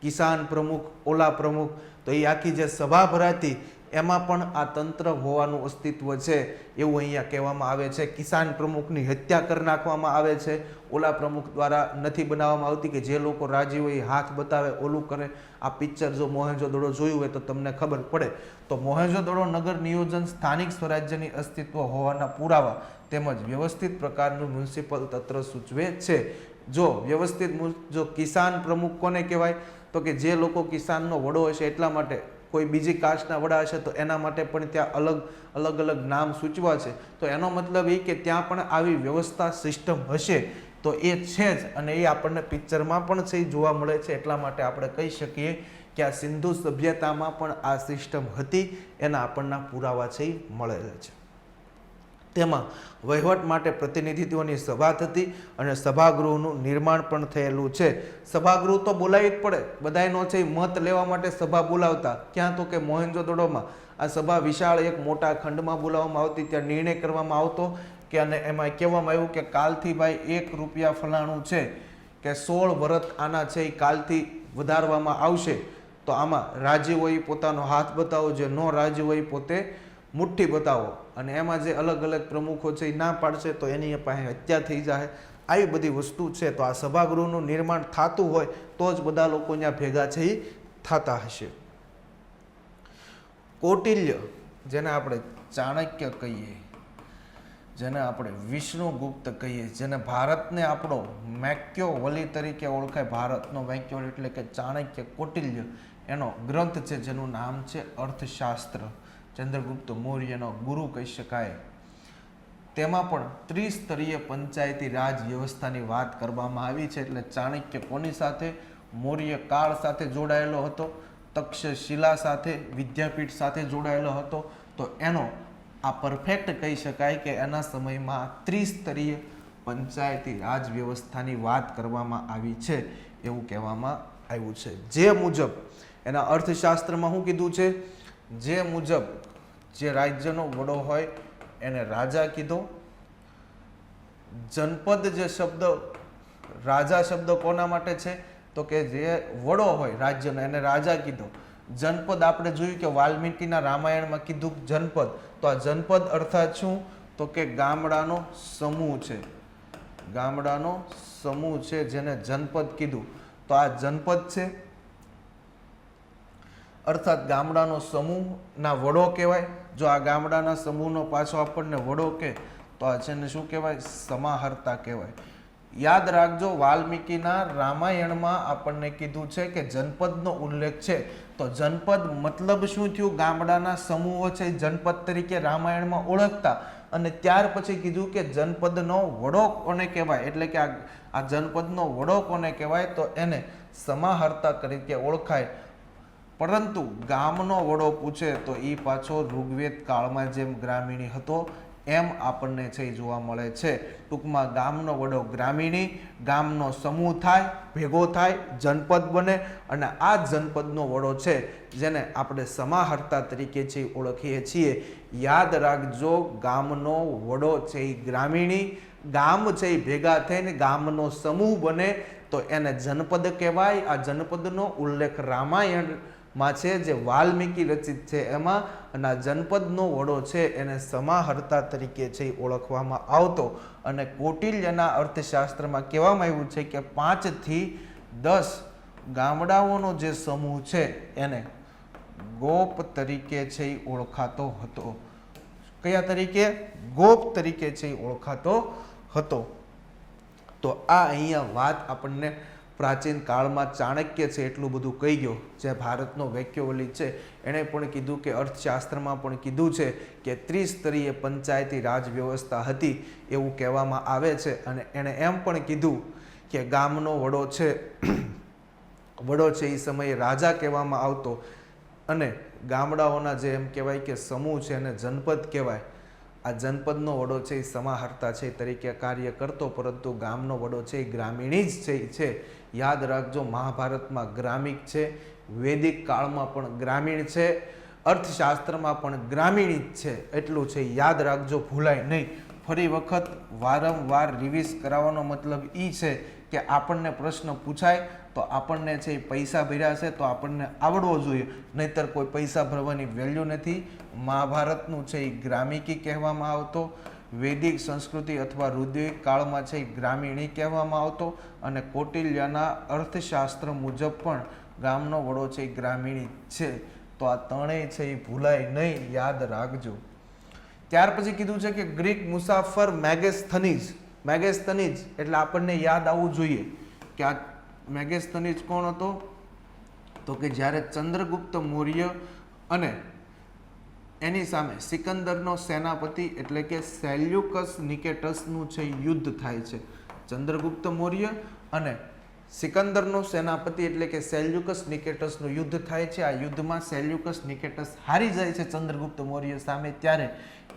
કિસાન પ્રમુખ, ઓલા પ્રમુખ, તો એ આખી જે સભા ભરાતી એમાં પણ આ તંત્ર હોવાનું અસ્તિત્વ છે એવું અહીંયા કહેવામાં આવે છે. કિસાન પ્રમુખની હત્યા કરી નાખવામાં આવે છે. ઓલા પ્રમુખ દ્વારા નથી બનાવવામાં આવતી કે જે લોકો રાજી હોય હાથ બતાવે, ઓલું કરે. આ પિક્ચર જો મોહેંજો-દડો જોયું હોય તો તમને ખબર પડે. તો મોહેંજો-દડો નગર નિયોજન સ્થાનિક સ્વરાજ્યની અસ્તિત્વ હોવાના પુરાવા તેમજ વ્યવસ્થિત પ્રકારનું મ્યુનિસિપલ તંત્ર સૂચવે છે. જો વ્યવસ્થિત, જો કિસાન પ્રમુખ કોને કહેવાય? તો કે જે લોકો કિસાનનો વડો હશે એટલા માટે. કોઈ બીજી કાસ્ટના વડા હશે તો એના માટે પણ ત્યાં અલગ અલગ નામ સૂચવા છે. તો એનો મતલબ એ કે ત્યાં પણ આવી વ્યવસ્થા સિસ્ટમ હશે તો એ છે જ. અને એ આપણને પિક્ચરમાં પણ છે જોવા મળે છે. એટલા માટે આપણે કહી શકીએ કે આ સિંધુ સભ્યતામાં પણ આ સિસ્ટમ હતી, એના આપણના પુરાવા છે મળેલા છે. તેમાં વહીવટ માટે પ્રતિનિધિત્વની સભા થતી અને સભાગૃહનું નિર્માણ પણ થયેલું છે. સભાગૃહ તો બોલાવી જ પડે, બધાયનો છે મત લેવા માટે સભા બોલાવતા. ક્યાં તો કે મોહેન્જો-દડોમાં આ સભા વિશાળ એક મોટા ખંડમાં બોલાવવામાં આવતી, ત્યાં નિર્ણય કરવામાં આવતો કે અને એમાં કહેવામાં આવ્યું કે કાલથી ભાઈ 1 રૂપિયા ફલાણું છે કે 16 વર્ષ આના છે એ કાલથી વધારવામાં આવશે. તો આમાં રાજી હોય પોતાનો હાથ બતાવો, જે નો રાજી હોય પોતે મુઠ્ઠી બતાવો. અને એમાં જે અલગ અલગ પ્રમુખો છે એ ના પાડશે તો એની પાસે હત્યા થઈ જાય. આવી બધી વસ્તુ છે. તો આ સભાગૃહનું નિર્માણ થતું હોય તો જ બધા લોકો ત્યાં ભેગા છે એ થતા હશે. કૌટિલ્ય, જેને આપણે ચાણક્ય કહીએ, જેને આપણે વિષ્ણુગુપ્ત કહીએ, જેને ભારતને આપણો મેક્યોવલી તરીકે ઓળખાય, ભારતનો મેક્યોવલી એટલે કે ચાણક્ય, કૌટિલ્ય, એનો ગ્રંથ છે જેનું નામ છે અર્થશાસ્ત્ર. ચંદ્રગુપ્ત મૌર્યનો ગુરુ કહી શકાય. તેમાં પણ ત્રિસ્તરીય પંચાયતી રાજ વ્યવસ્થાની વાત કરવામાં આવી છે. એટલે ચાણક્ય કોની સાથે? મૌર્ય કાળ સાથે જોડાયેલો હતો, તક્ષશિલા સાથે, વિદ્યાપીઠ સાથે જોડાયેલો હતો. તો એનો આ પરફેક્ટ કહી શકાય કે એના સમયમાં ત્રિસ્તરીય પંચાયતી રાજ વ્યવસ્થાની વાત કરવામાં આવી છે એવું કહેવામાં આવ્યું છે. જે મુજબ એના અર્થશાસ્ત્રમાં શું કીધું છે? જે મુજબ જે રાજ્યનો વડો હોય એને રાજા કીધો. જનપદ જે શબ્દ, રાજા શબ્દ કોના માટે છે? તો કે જે વડો હોય રાજ્યનો એને રાજા કીધો. જનપદ આપણે જોયું કે વાલ્મીકીના રામાયણમાં કીધું જનપદ. તો આ જનપદ અર્થાત શું? તો કે ગામડાનો સમૂહ છે. ગામડાનો સમૂહ છે જેને જનપદ કીધું. તો આ જનપદ છે અર્થાત ગામડાનો સમૂહના વડો કહેવાય. જો આ ગામડાના સમૂહનો પાછો આપણને વડો કે તો આ છે ને શું કહેવાય? સમાહર્તા કહેવાય. યાદ રાખજો, વાલ્મીકીના રામાયણમાં આપણને કીધું છે કે જનપદનો ઉલ્લેખ છે. તો જનપદ મતલબ શું થયું? ગામડાના સમૂહો છે જનપદ તરીકે રામાયણમાં ઓળખતા. અને ત્યાર પછી કીધું કે જનપદનો વડો કોને કહેવાય, એટલે કે આ જનપદનો વડો કોને કહેવાય? તો એને સમાહર્તા તરીકે ઓળખાય. પરંતુ ગામનો વડો પૂછે તો એ પાછો ઋગ્વેદ કાળમાં જેમ ગ્રામીણી હતો એમ આપણને છે જોવા મળે છે. ટૂંકમાં ગામનો વડો ગ્રામીણી, ગામનો સમૂહ થાય, ભેગો થાય, જનપદ બને. અને આ જનપદનો વડો છે જેને આપણે સમાહર્તા તરીકે છે ઓળખીએ છીએ. યાદ રાખજો, ગામનો વડો છે એ ગ્રામીણી, ગામ છે એ ભેગા થઈને ગામનો સમૂહ બને તો એને જનપદ કહેવાય. આ જનપદનો ઉલ્લેખ રામાયણમાં છે જે વાલ્મીકી રચિત છે એમાં. અને આ જનપદનો વડો છે એને સમાહર્તા તરીકે છે ઓળખવામાં આવતો. અને કૌટિલ્યના અર્થશાસ્ત્રમાં કહેવામાં આવ્યું છે કે 5 થી 10 ગામડાઓનો જે સમૂહ છે એને ગોપ તરીકે છે ઓળખાતો હતો. કયા તરીકે? ગોપ તરીકે છે ઓળખાતો હતો. તો આ અહીંયા વાત આપણને પ્રાચીન કાળમાં ચાણક્ય છે એટલું બધું કહી ગયો. જે ભારતનો વેક્યવલી છે એણે પણ કીધું કે અર્થશાસ્ત્રમાં પણ કીધું છે કે ત્રિસ્તરીય પંચાયતી રાજ વ્યવસ્થા હતી એવું કહેવામાં આવે છે. અને એણે એમ પણ કીધું કે ગામનો વડો છે એ સમયે રાજા કહેવામાં આવતો. અને ગામડાઓના જે એમ કહેવાય કે સમૂહ છે એને જનપદ કહેવાય. આ જનપદનો વડો છે એ સમાહર્તા છે તરીકે કાર્ય કરતો, પરંતુ ગામનો વડો છે એ ગ્રામીણી જ છે. યાદ રાખજો, મહાભારતમાં ગ્રામિક છે, વૈદિક કાળમાં પણ ગ્રામીણ છે, અર્થશાસ્ત્રમાં પણ ગ્રામીણી જ છે. એટલું છે યાદ રાખજો, ભૂલાય નહીં. ફરી વખત વારંવાર રિવીઝ કરાવવાનો મતલબ એ છે કે આપણને પ્રશ્ન પૂછાય તો આપણને છે પૈસા ભર્યા છે તો આપણને આવડવો જોઈએ, નહીતર કોઈ પૈસા ભરવાની વેલ્યુ નથી. મહાભારતનું છે એ ગ્રામિકી કહેવામાં આવતો, વૈદિક સંસ્કૃતિ અથવા ઋગ્વેદ કાળમાં છે એ ગ્રામીણી કહેવામાં આવતો. અને કૌટિલ્યના અર્થશાસ્ત્ર મુજબ પણ ગામનો વડો છે એ ગ્રામીણી છે. તો આ ત્રણેય છે એ ભૂલાય નહીં, યાદ રાખજો. ત્યાર પછી કીધું છે કે ગ્રીક મુસાફર મેગેસ્થનીઝ એટલે આપણને યાદ આવવું જોઈએ કે આ મેગેસ્થનીઝ કોણ હતો? તો કે જ્યારે ચંદ્રગુપ્ત મૌર્ય અને એની સામે સિકંદરનો સેનાપતિ એટલે કે સેલ્યુકસ નિકેટસનું છે યુદ્ધ થાય છે. ચંદ્રગુપ્ત મૌર્ય અને સિકંદરનો સેનાપતિ એટલે કે સેલ્યુકસ નિકેટસનું યુદ્ધ થાય છે. આ યુદ્ધમાં સેલ્યુકસ નિકેટસ હારી જાય છે ચંદ્રગુપ્ત મૌર્ય સામે. ત્યારે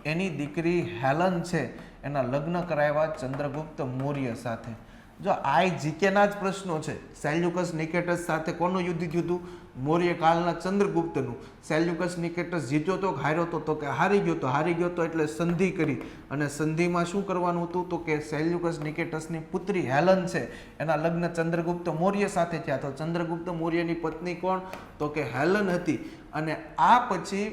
એની દીકરી હેલન છે એના લગ્ન કરાવ્યા ચંદ્રગુપ્ત મૌર્ય સાથે. જો આ જીકેના જ પ્રશ્નો છે. સેલ્યુકસ નિકેટસ સાથે કોનું યુદ્ધ થયું હતું? મૌર્ય કાળના ચંદ્રગુપ્તનું. સેલ્યુકસ નિકેટસ જીત્યો તો હાર્યો તો કે હારી ગયો તો. હારી ગયો તો એટલે સંધિ કરી, અને સંધિમાં શું કરવાનું હતું? તો કે સેલ્યુકસ નિકેટસની પુત્રી હેલન છે એના લગ્ન ચંદ્રગુપ્ત મૌર્ય સાથે થયા. તો ચંદ્રગુપ્ત મૌર્યની પત્ની કોણ? તો કે હેલન હતી. અને આ પછી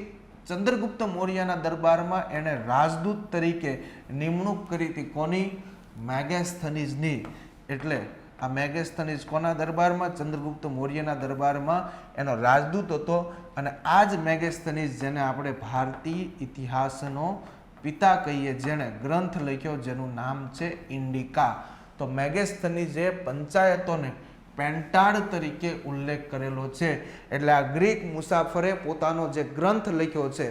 ચંદ્રગુપ્ત મૌર્યના દરબારમાં એણે રાજદૂત તરીકે નિમણૂક કરી હતી. કોની? મેગેસ્થનીઝની. એટલે આ મેગેસ્થનીઝ કોના દરબારમાં? ચંદ્રગુપ્ત મૌર્યના દરબારમાં એનો રાજદૂત હતો. અને આ જ મેગેસ્થનીઝ જેને આપણે ભારતીય ઇતિહાસનો પિતા કહીએ, જેણે ગ્રંથ લખ્યો જેનું નામ છે ઇન્ડિકા. તો મેગેસ્થનીઝે પંચાયતોને પેન્ટાડ તરીકે ઉલ્લેખ કરેલો છે. એટલે આ ગ્રીક મુસાફરે પોતાનો જે ગ્રંથ લખ્યો છે,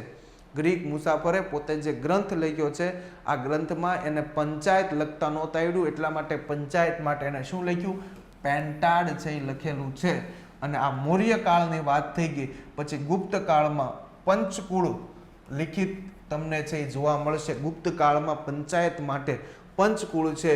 ગ્રીક મુસાફરે પોતે જે ગ્રંથ લખ્યો છે, આ ગ્રંથમાં એને પંચાયત લખતા નહોતા આવડ્યું, એટલા માટે પંચાયત માટે એને શું લખ્યું? પેન્ટાડ છે એ લખેલું છે. અને આ મૌર્ય કાળની વાત થઈ ગઈ. પછી ગુપ્ત કાળમાં પંચકુળ લિખિત તમને છે એ જોવા મળશે. ગુપ્ત કાળમાં પંચાયત માટે પંચકુળ છે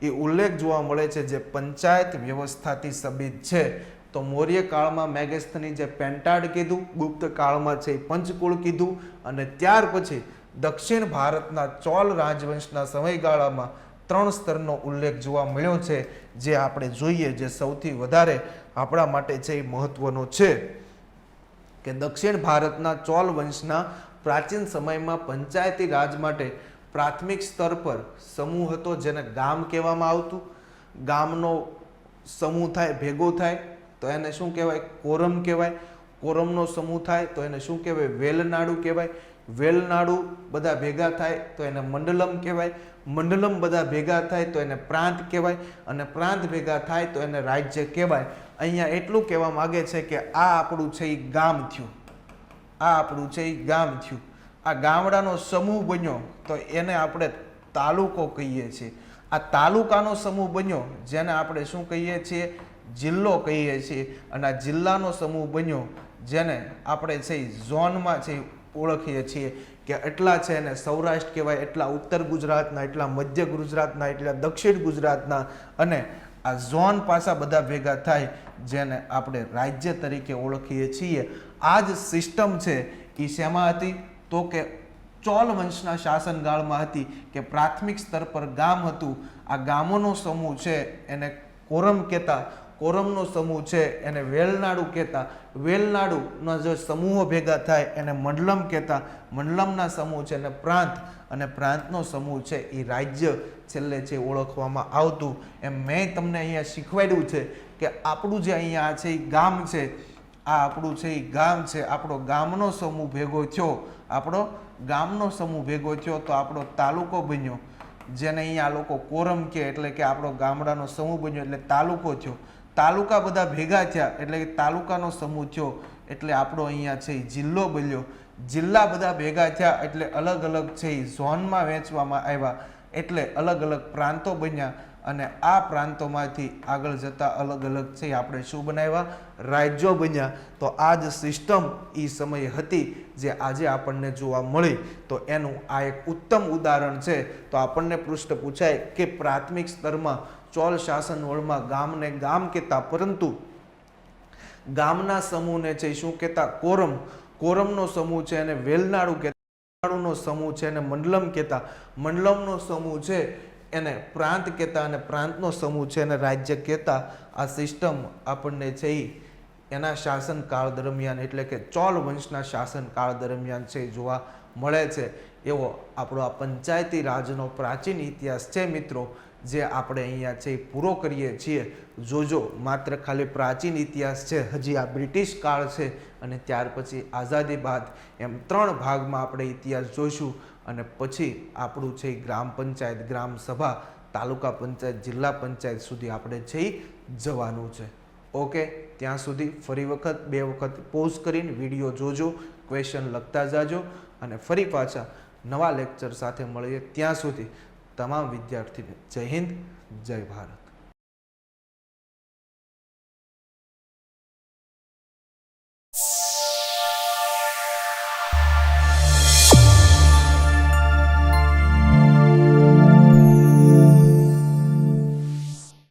એ ઉલ્લેખ જોવા મળે છે, જે પંચાયત વ્યવસ્થાથી સંબંધિત છે. તો મૌર્ય કાળમાં મેગેસ્થની જે પેન્ટાડ કીધું, ગુપ્ત કાળમાં છે પંચકુળ કીધું. અને ત્યાર પછી દક્ષિણ ભારતના ચોલ રાજવંશના સમયગાળામાં 3 સ્તરનો ઉલ્લેખ જોવા મળ્યો છે, જે આપણે જોઈએ, જે સૌથી વધારે આપણા માટે છે એ મહત્વનો છે. કે દક્ષિણ ભારતના ચોલ વંશના પ્રાચીન સમયમાં પંચાયતી રાજ માટે પ્રાથમિક સ્તર પર સમૂહ હતો, જેને ગામ કહેવામાં આવતું. ગામનો સમૂહ થાય, ભેગો થાય તો એને શું કહેવાય? કોરમ કહેવાય. કોરમનો સમૂહ થાય તો એને શું કહેવાય? વેલનાડુ કહેવાય. વેલનાડુ બધા ભેગા થાય તો એને મંડલમ કહેવાય. મંડલમ બધા ભેગા થાય તો એને પ્રાંત કહેવાય. અને પ્રાંત ભેગા થાય તો એને રાજ્ય કહેવાય. અહીંયા એટલું કહેવા માગે છે કે આ આપણું છે એ ગામ થયું. આ આપણું છે એ ગામ થયું. આ ગામડાનો સમૂહ બન્યો તો એને આપણે તાલુકો કહીએ છીએ. આ તાલુકાનો સમૂહ બન્યો જેને આપણે શું કહીએ છીએ? જિલ્લો કહીએ છીએ. અને આ જિલ્લાનો સમૂહ બન્યો જેને આપણે છે ઝોનમાં છે ઓળખીએ છીએ. કે એટલા છે એને સૌરાષ્ટ્ર કહેવાય, એટલા ઉત્તર ગુજરાતના, એટલા મધ્ય ગુજરાતના, એટલા દક્ષિણ ગુજરાતના. અને આ ઝોન પાછા બધા ભેગા થાય જેને આપણે રાજ્ય તરીકે ઓળખીએ છીએ. આ જ સિસ્ટમ છે એ શેમાં હતી? તો કે ચોલ વંશના શાસનકાળમાં હતી. કે પ્રાથમિક સ્તર પર ગામ હતું. આ ગામોનો સમૂહ છે એને કોરમ કહેતા. કોરમનો સમૂહ છે એને વેલનાડુ કહેતા. વેલનાડુના જે સમૂહો ભેગા થાય એને મંડલમ કહેતા. મંડલમના સમૂહ છે એને પ્રાંત, અને પ્રાંતનો સમૂહ છે એ રાજ્ય છેલ્લે છે ઓળખવામાં આવતું. એમ મેં તમને અહીંયા શીખવાડ્યું છે કે આપણું જે અહીંયા છે એ ગામ છે, આ આપણું છે એ ગામ છે. આપણો ગામનો સમૂહ ભેગો થયો, આપણો ગામનો સમૂહ ભેગો થયો તો આપણો તાલુકો બન્યો, જેને અહીંયા લોકો કોરમ કહે. એટલે કે આપણો ગામડાનો સમૂહ બન્યો એટલે તાલુકો થયો. તાલુકા બધા ભેગા થયા એટલે કે તાલુકાનો સમૂહ થયો, એટલે આપણો અહીંયા છે એ જિલ્લો બન્યો. જિલ્લા બધા ભેગા થયા એટલે અલગ અલગ છે એ ઝોનમાં વહેંચવામાં આવ્યા, એટલે અલગ અલગ પ્રાંતો બન્યા. અને આ પ્રાંતોમાંથી આગળ જતા અલગ અલગ છે આપણે શું બનાવ્યા? રાજ્યો બન્યા. તો આ જ સિસ્ટમ એ સમયે હતી જે આજે આપણને જોવા મળી. તો એનું આ એક ઉત્તમ ઉદાહરણ છે. તો આપણને પૃષ્ઠ પૂછાય કે પ્રાથમિક સ્તરમાં ચોલ શાસન વળમાં ગામને ગામ કહેતા, પરંતુ ગામના સમૂહને છે શું કહેતા? કોરમ. કોરમનો સમૂહ છે એને વેલનાડુ કહેતા. વેલનાડુનો સમૂહ છે એને મંડલમ કહેતા. મંડલમનો સમૂહ છે એને પ્રાંત કહેતા. અને પ્રાંતનો સમૂહ છે એને રાજ્ય કહેતા. આ સિસ્ટમ આપણને છે એના શાસનકાળ દરમિયાન, એટલે કે ચોલ વંશના શાસનકાળ દરમિયાન છે જોવા મળે છે. એવો આપણો આ પંચાયતી રાજનો પ્રાચીન ઇતિહાસ છે મિત્રો, જે આપણે અહીંયા છે પૂરો કરીએ છીએ. જોજો, માત્ર ખાલી પ્રાચીન ઇતિહાસ છે, હજી આ બ્રિટિશ કાળ છે અને ત્યાર પછી આઝાદી બાદ, એમ 3 ભાગમાં આપણે ઇતિહાસ જોઈશું. અને પછી આપણું છે ગ્રામ પંચાયત, ગ્રામ સભા, તાલુકા પંચાયત, જિલ્લા પંચાયત સુધી આપણે છે જવાનું છે. ઓકે, ત્યાં સુધી ફરી વખત 2 વખત પોઝ કરીને વિડીયો જોજો, ક્વેશ્ચન લખતા જાજો, અને ફરી પાછા નવા લેક્ચર સાથે મળીએ. ત્યાં સુધી તમામ વિદ્યાર્થીને જય હિન્દ, જય ભારત.